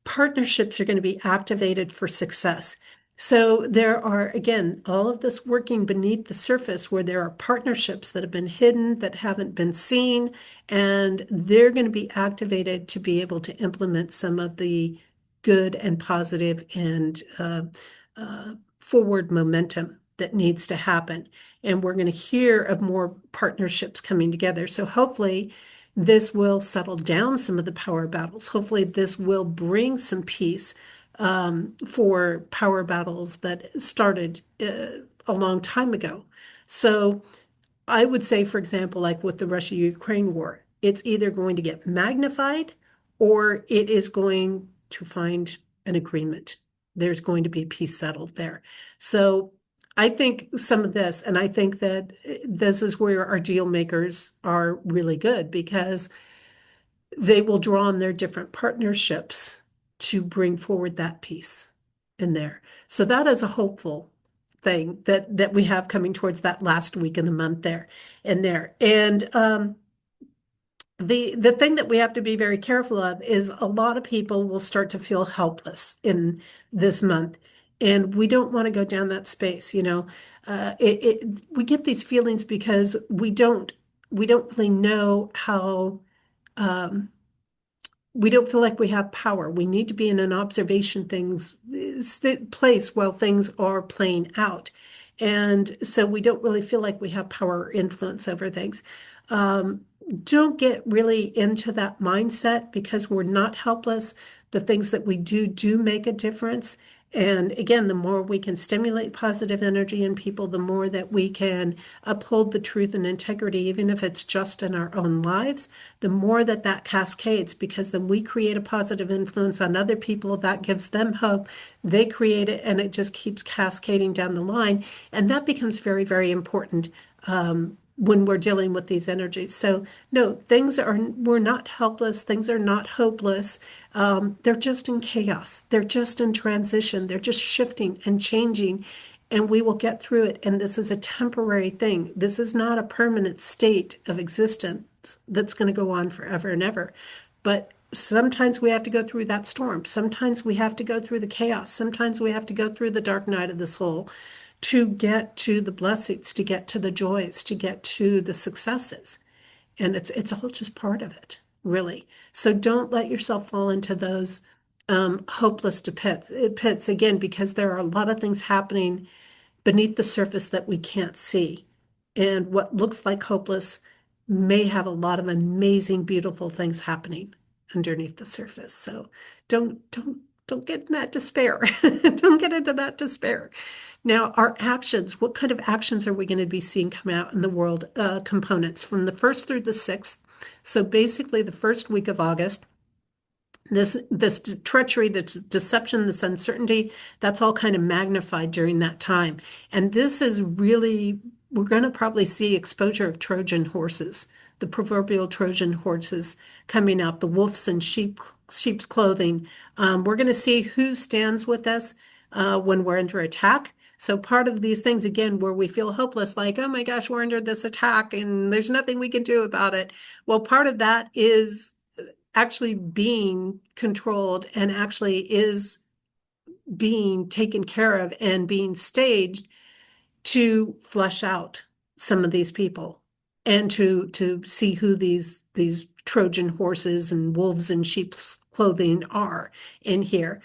A: Partnerships are going to be activated for success. So there are, again, all of this working beneath the surface where there are partnerships that have been hidden, that haven't been seen, and they're going to be activated to be able to implement some of the good and positive and forward momentum that needs to happen. And we're going to hear of more partnerships coming together. So hopefully this will settle down some of the power battles. Hopefully this will bring some peace for power battles that started a long time ago. So I would say, for example, like with the Russia-Ukraine war, it's either going to get magnified or it is going to find an agreement. There's going to be peace settled there. So I think some of this, and I think that this is where our deal makers are really good because they will draw on their different partnerships to bring forward that peace in there. So that is a hopeful thing that we have coming towards that last week in the month there and there. And the thing that we have to be very careful of is a lot of people will start to feel helpless in this month. And we don't want to go down that space, you know. We get these feelings because we don't really know how um, we don't feel like we have power. We need to be in an observation place while things are playing out. And so we don't really feel like we have power or influence over things. Um, don't get really into that mindset because we're not helpless. The things that we do make a difference. And again, the more we can stimulate positive energy in people, the more that we can uphold the truth and integrity, even if it's just in our own lives, the more that that cascades, because then we create a positive influence on other people that gives them hope. They create it, and it just keeps cascading down the line. And that becomes very, very important when we're dealing with these energies. So, no, we're not helpless. Things are not hopeless. They're just in chaos. They're just in transition. They're just shifting and changing, and we will get through it. And this is a temporary thing. This is not a permanent state of existence that's going to go on forever and ever. But sometimes we have to go through that storm. Sometimes we have to go through the chaos. Sometimes we have to go through the dark night of the soul to get to the blessings, to get to the joys, to get to the successes. And it's all just part of it, really. So don't let yourself fall into those hopeless pits again, because there are a lot of things happening beneath the surface that we can't see. And what looks like hopeless may have a lot of amazing, beautiful things happening underneath the surface. So don't get in that despair. Don't get into that despair. Now, our actions, what kind of actions are we going to be seeing come out in the world? Components from the 1st through the 6th. So basically the first week of August, this treachery, this deception, this uncertainty, that's all kind of magnified during that time. And this is really, we're going to probably see exposure of Trojan horses, the proverbial Trojan horses coming out, the wolves in sheep's clothing. We're going to see who stands with us when we're under attack. So part of these things, again, where we feel hopeless, like, oh my gosh, we're under this attack and there's nothing we can do about it. Well, part of that is actually being controlled and actually is being taken care of and being staged to flesh out some of these people and to see who these Trojan horses and wolves in sheep's clothing are in here.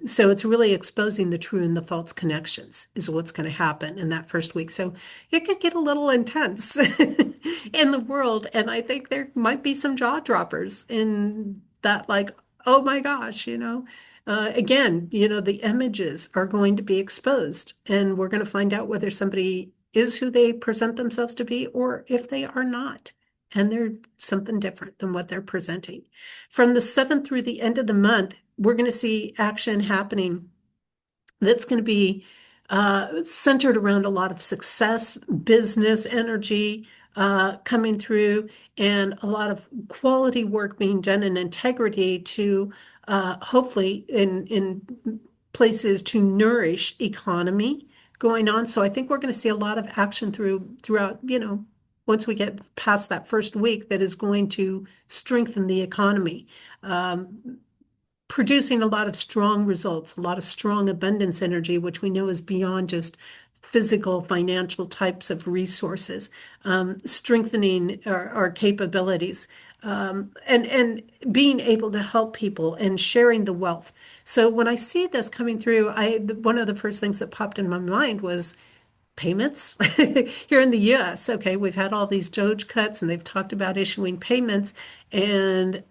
A: So it's really exposing the true and the false connections is what's going to happen in that first week. So it could get a little intense in the world. And I think there might be some jaw droppers in that, like, oh my gosh, again, the images are going to be exposed, and we're going to find out whether somebody is who they present themselves to be or if they are not. And they're something different than what they're presenting. From the 7th through the end of the month, we're going to see action happening that's going to be centered around a lot of success, business energy coming through, and a lot of quality work being done in integrity to hopefully in places to nourish economy going on. So I think we're going to see a lot of action throughout, once we get past that first week, that is going to strengthen the economy. Producing a lot of strong results, a lot of strong abundance energy, which we know is beyond just physical, financial types of resources, strengthening our capabilities, and being able to help people and sharing the wealth. So when I see this coming through, one of the first things that popped in my mind was payments here in the US. Okay, we've had all these Doge cuts and they've talked about issuing payments and,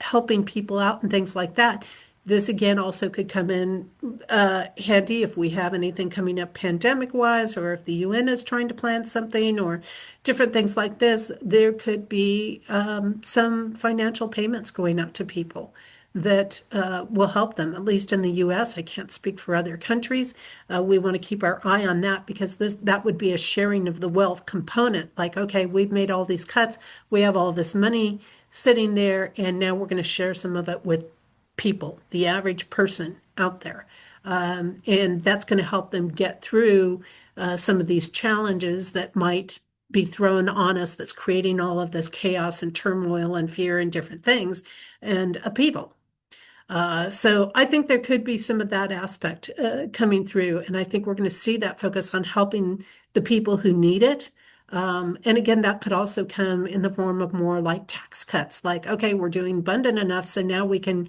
A: helping people out and things like that. This again also could come in handy if we have anything coming up pandemic wise, or if the UN is trying to plan something or different things like this. There could be some financial payments going out to people that will help them, at least in the US. I can't speak for other countries. We want to keep our eye on that because that would be a sharing of the wealth component. Like, okay, we've made all these cuts, we have all this money sitting there, and now we're going to share some of it with people, the average person out there. And that's going to help them get through some of these challenges that might be thrown on us that's creating all of this chaos and turmoil and fear and different things and upheaval. So I think there could be some of that aspect coming through, and I think we're going to see that focus on helping the people who need it. And again, that could also come in the form of more like tax cuts. Like, okay, we're doing abundant enough, so now we can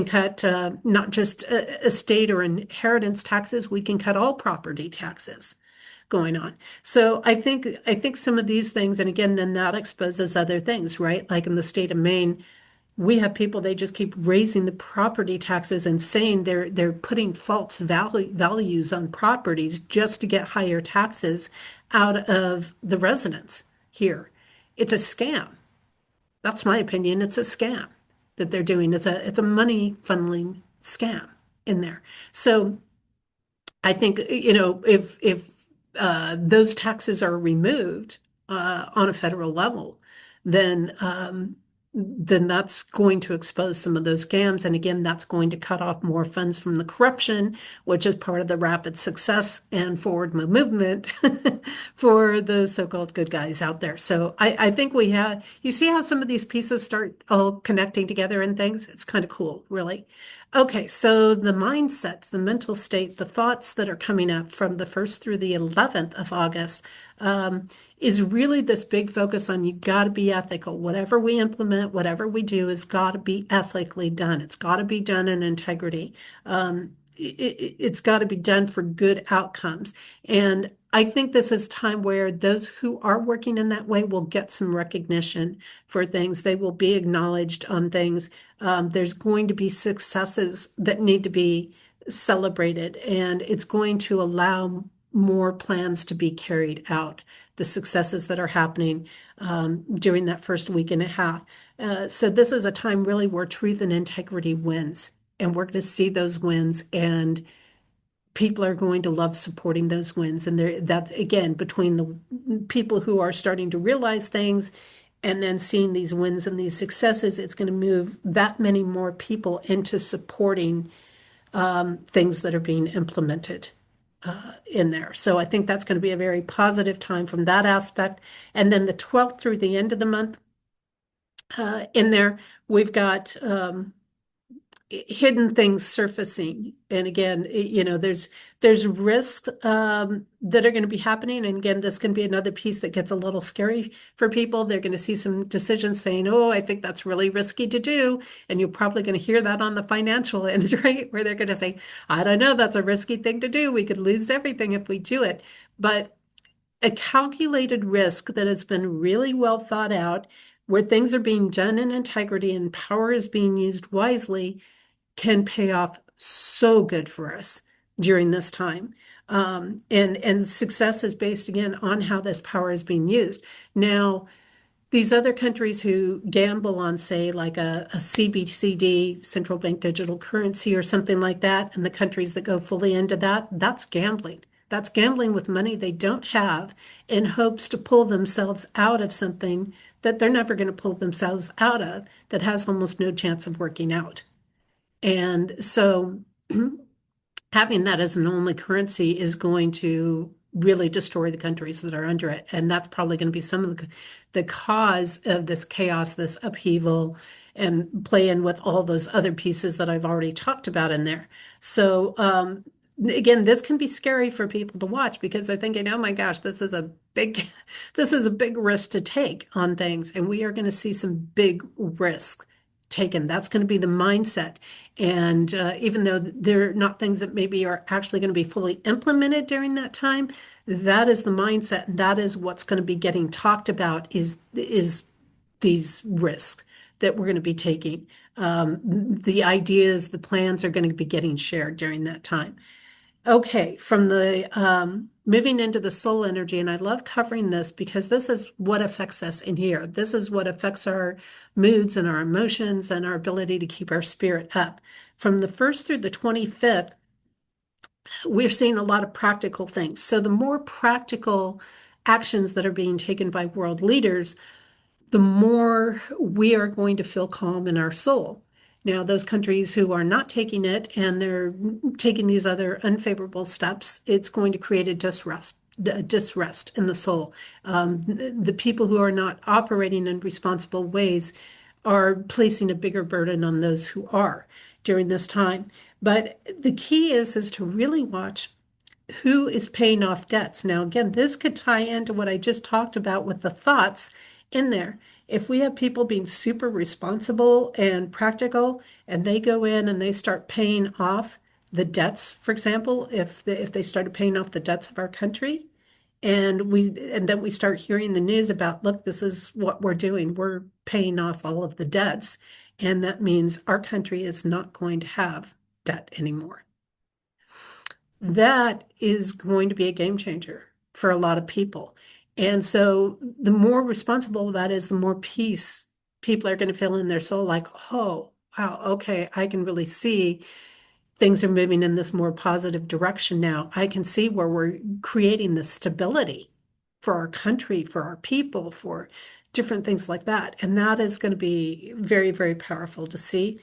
A: cut not just estate or inheritance taxes, we can cut all property taxes going on. So I think some of these things, and again, then that exposes other things, right? Like in the state of Maine, we have people, they just keep raising the property taxes and saying they're putting false values on properties just to get higher taxes out of the residents here. It's a scam. That's my opinion. It's a scam that they're doing. It's a money funneling scam in there. So I think, if those taxes are removed on a federal level, then then that's going to expose some of those scams. And again, that's going to cut off more funds from the corruption, which is part of the rapid success and forward movement for the so-called good guys out there. So I think you see how some of these pieces start all connecting together and things? It's kind of cool, really. Okay, so the mindsets, the mental state, the thoughts that are coming up from the 1st through the 11th of August is really this big focus on you got to be ethical. Whatever we implement, whatever we do, has got to be ethically done. It's got to be done in integrity. It's got to be done for good outcomes. And I think this is time where those who are working in that way will get some recognition for things. They will be acknowledged on things. There's going to be successes that need to be celebrated, and it's going to allow more plans to be carried out, the successes that are happening during that first week and a half. So this is a time really where truth and integrity wins, and we're going to see those wins, and people are going to love supporting those wins. And that again, between the people who are starting to realize things and then seeing these wins and these successes, it's going to move that many more people into supporting things that are being implemented in there. So I think that's going to be a very positive time from that aspect. And then the 12th through the end of the month in there, we've got hidden things surfacing. And again, there's risks that are going to be happening. And again, this can be another piece that gets a little scary for people. They're going to see some decisions saying, oh, I think that's really risky to do. And you're probably going to hear that on the financial end, right? Where they're going to say, I don't know, that's a risky thing to do. We could lose everything if we do it. But a calculated risk that has been really well thought out, where things are being done in integrity and power is being used wisely, can pay off so good for us during this time. And success is based again on how this power is being used. Now, these other countries who gamble on, say, like a CBCD, central bank digital currency, or something like that, and the countries that go fully into that, that's gambling. That's gambling with money they don't have in hopes to pull themselves out of something that they're never going to pull themselves out of, that has almost no chance of working out. And so having that as an only currency is going to really destroy the countries that are under it. And that's probably going to be some of the cause of this chaos, this upheaval, and play in with all those other pieces that I've already talked about in there. So again, this can be scary for people to watch because they're thinking, oh my gosh, this is a big this is a big risk to take on things. And we are going to see some big risks taken. That's going to be the mindset. And even though they're not things that maybe are actually going to be fully implemented during that time, that is the mindset. And that is what's going to be getting talked about is these risks that we're going to be taking. The ideas, the plans are going to be getting shared during that time. Okay, from the moving into the soul energy, and I love covering this because this is what affects us in here. This is what affects our moods and our emotions and our ability to keep our spirit up. From the 1st through the 25th, we're seeing a lot of practical things. So the more practical actions that are being taken by world leaders, the more we are going to feel calm in our soul. Now, those countries who are not taking it and they're taking these other unfavorable steps, it's going to create a disrest in the soul. The people who are not operating in responsible ways are placing a bigger burden on those who are during this time. But the key is to really watch who is paying off debts. Now, again, this could tie into what I just talked about with the thoughts in there. If we have people being super responsible and practical, and they go in and they start paying off the debts, for example, if they started paying off the debts of our country, and then we start hearing the news about, look, this is what we're doing. We're paying off all of the debts, and that means our country is not going to have debt anymore. That is going to be a game changer for a lot of people. And so the more responsible that is, the more peace people are going to feel in their soul, like, oh, wow, okay, I can really see things are moving in this more positive direction now. I can see where we're creating this stability for our country, for our people, for different things like that. And that is going to be very, very powerful to see.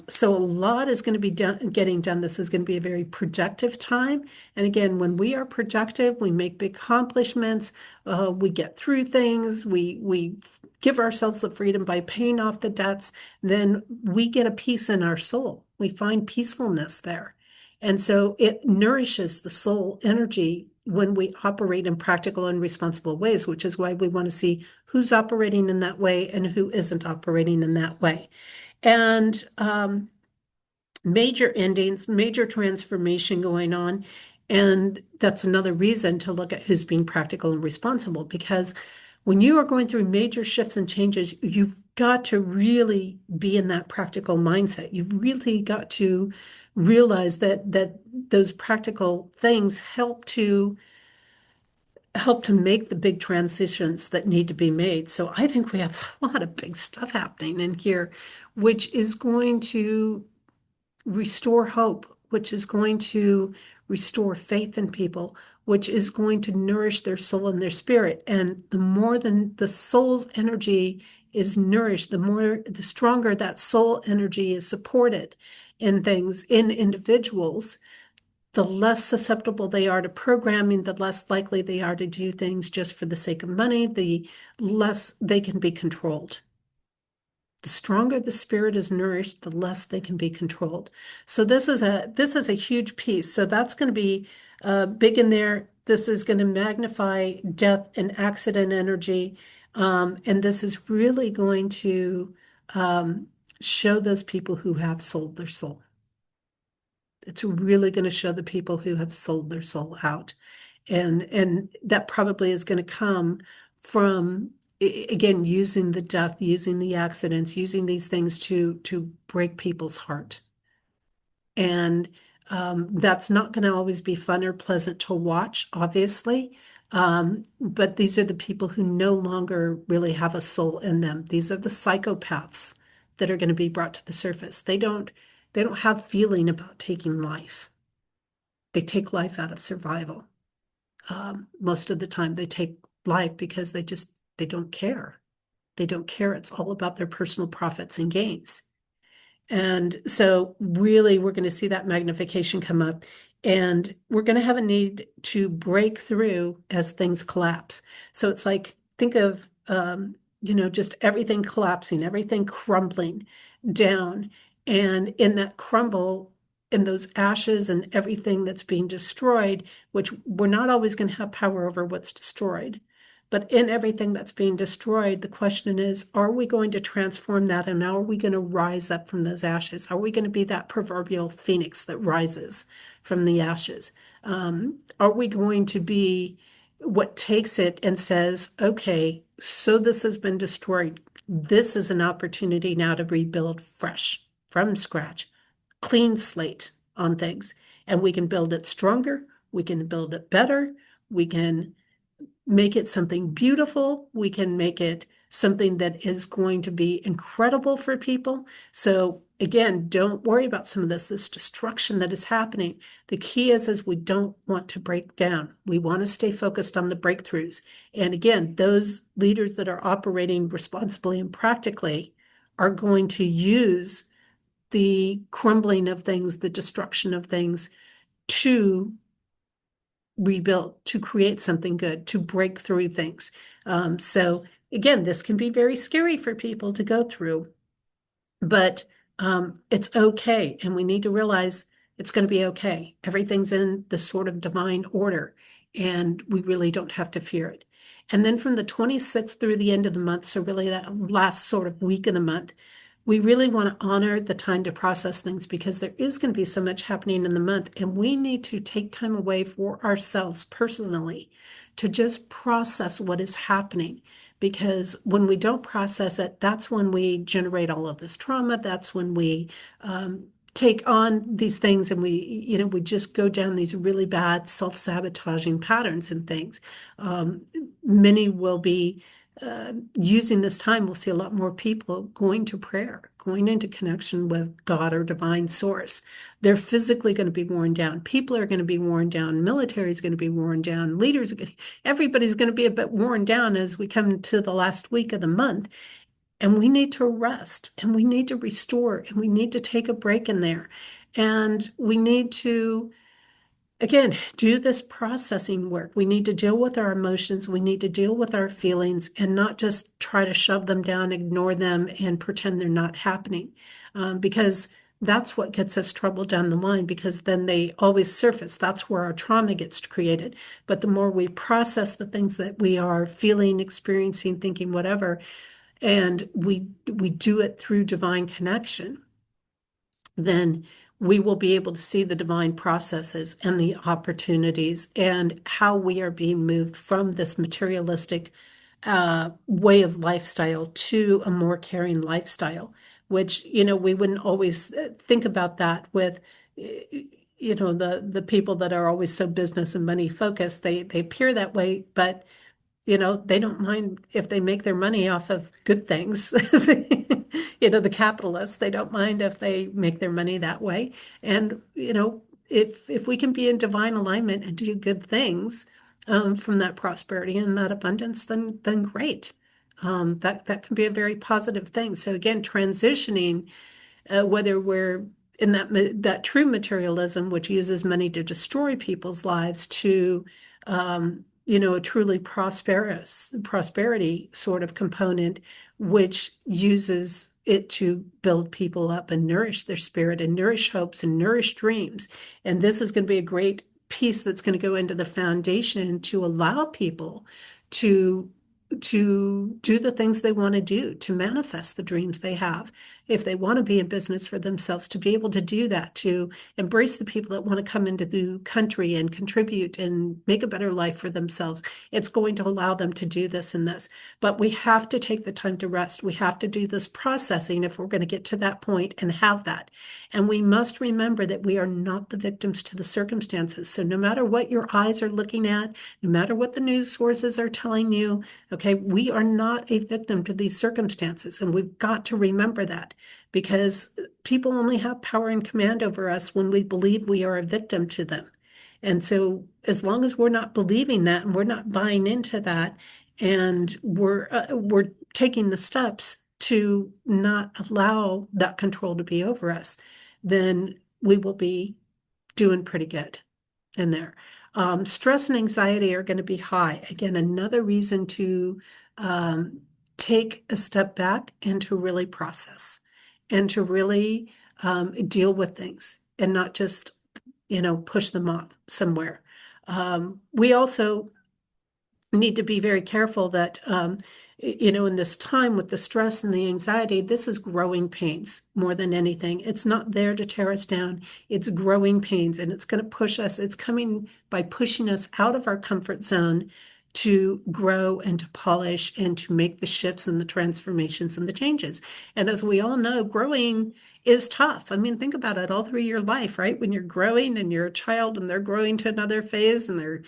A: So a lot is going to be getting done. This is going to be a very productive time. And again, when we are productive, we make big accomplishments, we get through things, we give ourselves the freedom by paying off the debts, then we get a peace in our soul. We find peacefulness there. And so it nourishes the soul energy when we operate in practical and responsible ways, which is why we want to see who's operating in that way and who isn't operating in that way. And major endings, major transformation going on. And that's another reason to look at who's being practical and responsible, because when you are going through major shifts and changes, you've got to really be in that practical mindset. You've really got to realize that those practical things help to make the big transitions that need to be made. So I think we have a lot of big stuff happening in here, which is going to restore hope, which is going to restore faith in people, which is going to nourish their soul and their spirit. And the more than the soul's energy is nourished, the stronger that soul energy is supported in things, in individuals, the less susceptible they are to programming, the less likely they are to do things just for the sake of money, the less they can be controlled. The stronger the spirit is nourished, the less they can be controlled. So this is a huge piece. So that's going to be big in there. This is going to magnify death and accident energy, and this is really going to show those people who have sold their soul. It's really going to show the people who have sold their soul out. And that probably is going to come from, again, using the death, using the accidents, using these things to break people's heart. And that's not going to always be fun or pleasant to watch, obviously. But these are the people who no longer really have a soul in them. These are the psychopaths that are going to be brought to the surface. They don't have feeling about taking life. They take life out of survival. Most of the time they take life because they don't care. They don't care. It's all about their personal profits and gains. And so really we're going to see that magnification come up, and we're going to have a need to break through as things collapse. So it's like, think of, just everything collapsing, everything crumbling down. And in that crumble, in those ashes and everything that's being destroyed, which we're not always going to have power over what's destroyed. But in everything that's being destroyed, the question is, are we going to transform that? And how are we going to rise up from those ashes? Are we going to be that proverbial phoenix that rises from the ashes? Are we going to be what takes it and says, okay, so this has been destroyed. This is an opportunity now to rebuild fresh, from scratch, clean slate on things. And we can build it stronger. We can build it better. We can make it something beautiful. We can make it something that is going to be incredible for people. So again, don't worry about some of this destruction that is happening. The key is we don't want to break down. We want to stay focused on the breakthroughs. And again, those leaders that are operating responsibly and practically are going to use the crumbling of things, the destruction of things, to rebuild, to create something good, to break through things. So again, this can be very scary for people to go through, but It's okay. And we need to realize it's going to be okay. Everything's in the sort of divine order, and we really don't have to fear it. And then from the 26th through the end of the month, so really that last sort of week of the month, we really want to honor the time to process things because there is going to be so much happening in the month, and we need to take time away for ourselves personally to just process what is happening. Because when we don't process it, that's when we generate all of this trauma. That's when we take on these things and we just go down these really bad self-sabotaging patterns and things. Many will be using this time, we'll see a lot more people going to prayer, going into connection with God or divine source. They're physically going to be worn down. People are going to be worn down. Military is going to be worn down. Leaders, everybody's going to be a bit worn down as we come to the last week of the month. And we need to rest and we need to restore and we need to take a break in there. And we need to again, do this processing work. We need to deal with our emotions. We need to deal with our feelings and not just try to shove them down, ignore them, and pretend they're not happening. Because that's what gets us trouble down the line because then they always surface. That's where our trauma gets created. But the more we process the things that we are feeling, experiencing, thinking, whatever, and we do it through divine connection, then we will be able to see the divine processes and the opportunities and how we are being moved from this materialistic way of lifestyle to a more caring lifestyle, which, we wouldn't always think about that with, the people that are always so business and money focused. They appear that way, but they don't mind if they make their money off of good things. The capitalists, they don't mind if they make their money that way. And, if we can be in divine alignment and do good things from that prosperity and that abundance, then great. That can be a very positive thing. So again, transitioning whether we're in that true materialism, which uses money to destroy people's lives, to a truly prosperity sort of component, which uses it to build people up and nourish their spirit and nourish hopes and nourish dreams. And this is going to be a great piece that's going to go into the foundation to allow people to do the things they want to do, to manifest the dreams they have. If they want to be in business for themselves, to be able to do that, to embrace the people that want to come into the country and contribute and make a better life for themselves. It's going to allow them to do this and this. But we have to take the time to rest. We have to do this processing if we're going to get to that point and have that. And we must remember that we are not the victims to the circumstances. So no matter what your eyes are looking at, no matter what the news sources are telling you, okay, we are not a victim to these circumstances. And we've got to remember that because people only have power and command over us when we believe we are a victim to them. And so as long as we're not believing that and we're not buying into that and we're taking the steps to not allow that control to be over us, then we will be doing pretty good in there. Stress and anxiety are going to be high. Again, another reason to take a step back and to really process and to really deal with things and not just, push them off somewhere. We also need to be very careful that, in this time with the stress and the anxiety, this is growing pains more than anything. It's not there to tear us down. It's growing pains and it's going to push us. It's coming by pushing us out of our comfort zone to grow and to polish and to make the shifts and the transformations and the changes. And as we all know, growing is tough. I mean, think about it all through your life, right? When you're growing and you're a child and they're growing to another phase and they're,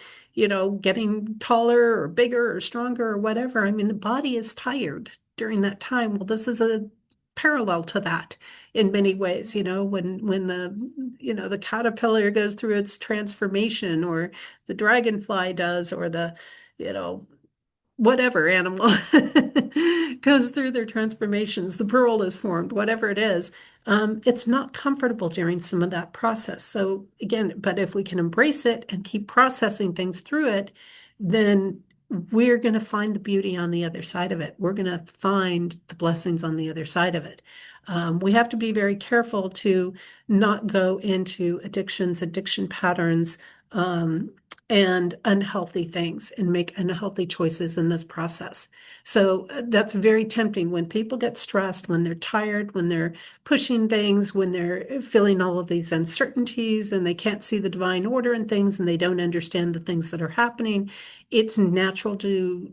A: getting taller or bigger or stronger or whatever. I mean, the body is tired during that time. Well, this is a parallel to that in many ways, when the caterpillar goes through its transformation or the dragonfly does or the, whatever animal goes through their transformations, the pearl is formed, whatever it is, it's not comfortable during some of that process. So again, but if we can embrace it and keep processing things through it, then we're going to find the beauty on the other side of it. We're going to find the blessings on the other side of it. We have to be very careful to not go into addictions, addiction patterns, um, and unhealthy things and make unhealthy choices in this process. So that's very tempting when people get stressed, when they're tired, when they're pushing things, when they're feeling all of these uncertainties and they can't see the divine order in things and they don't understand the things that are happening. It's natural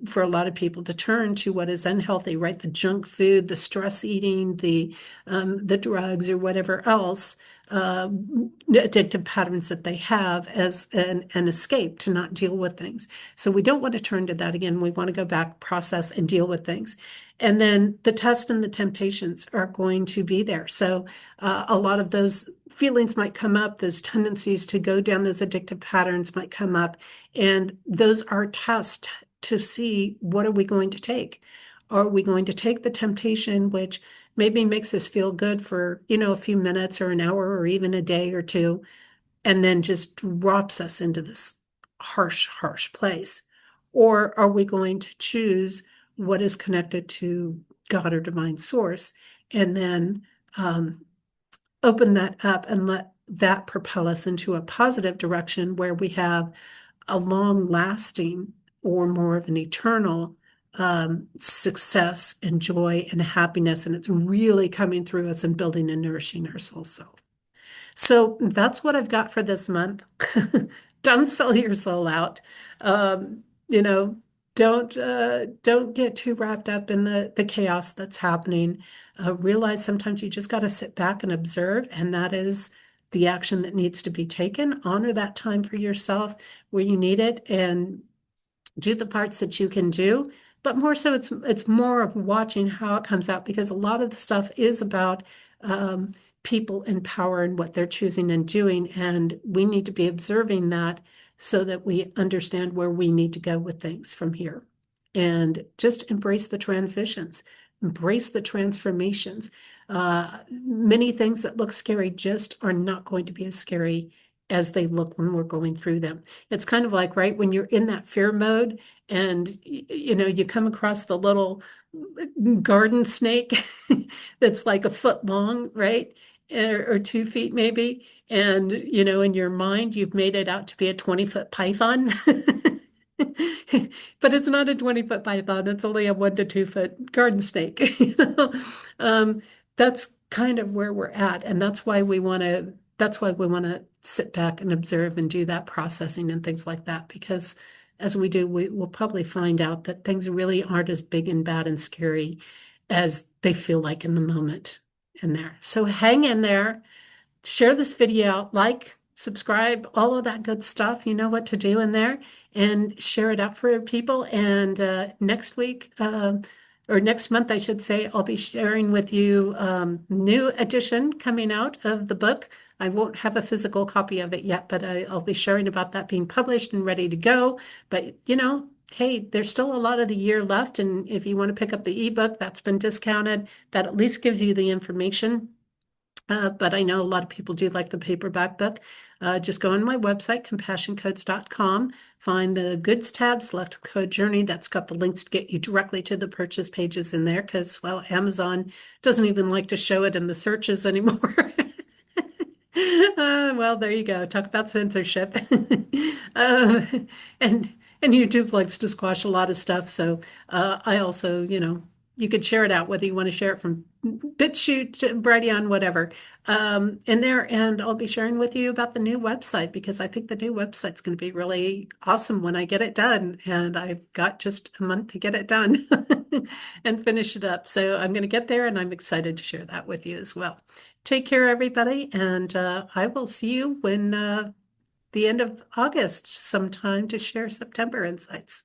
A: for a lot of people to turn to what is unhealthy, right? The junk food, the stress eating, the drugs or whatever else, uh, addictive patterns that they have as an escape to not deal with things. So we don't want to turn to that again. We want to go back, process, and deal with things. And then the test and the temptations are going to be there. So a lot of those feelings might come up, those tendencies to go down those addictive patterns might come up, and those are tests to see what are we going to take. Are we going to take the temptation, which maybe makes us feel good for, a few minutes or an hour or even a day or two, and then just drops us into this harsh, harsh place? Or are we going to choose what is connected to God or divine source and then open that up and let that propel us into a positive direction where we have a long lasting or more of an eternal success and joy and happiness. And it's really coming through us and building and nourishing our soul self. So that's what I've got for this month. Don't sell your soul out. Um, you know, don't get too wrapped up in the chaos that's happening. Realize sometimes you just got to sit back and observe, and that is the action that needs to be taken. Honor that time for yourself where you need it, and do the parts that you can do. But more so, it's more of watching how it comes out because a lot of the stuff is about um, people in power and what they're choosing and doing, and we need to be observing that so that we understand where we need to go with things from here. And just embrace the transitions, embrace the transformations. Many things that look scary just are not going to be as scary as they look when we're going through them. It's kind of like, right, when you're in that fear mode and you come across the little garden snake that's like a foot long, right? Or 2 feet maybe. And, in your mind, you've made it out to be a 20-foot python. But it's not a 20-foot python. It's only a 1 to 2 foot garden snake. Um, that's kind of where we're at. And that's why we want to sit back and observe and do that processing and things like that, because as we do, we will probably find out that things really aren't as big and bad and scary as they feel like in the moment in there. So hang in there, share this video out, like, subscribe, all of that good stuff. You know what to do in there, and share it out for people. And next week, or next month, I should say, I'll be sharing with you new edition coming out of the book. I won't have a physical copy of it yet, but I'll be sharing about that being published and ready to go. But hey, there's still a lot of the year left, and if you want to pick up the ebook, that's been discounted. That at least gives you the information. But I know a lot of people do like the paperback book. Just go on my website, compassioncodes.com, find the goods tab, select the code journey. That's got the links to get you directly to the purchase pages in there because, well, Amazon doesn't even like to show it in the searches anymore. Well, there you go. Talk about censorship. Uh, and and YouTube likes to squash a lot of stuff. So I also, you could share it out, whether you want to share it from BitChute to Brighteon, whatever, in there. And I'll be sharing with you about the new website because I think the new website's going to be really awesome when I get it done. And I've got just a month to get it done and finish it up. So I'm going to get there and I'm excited to share that with you as well. Take care, everybody, and I will see you when the end of August sometime to share September insights.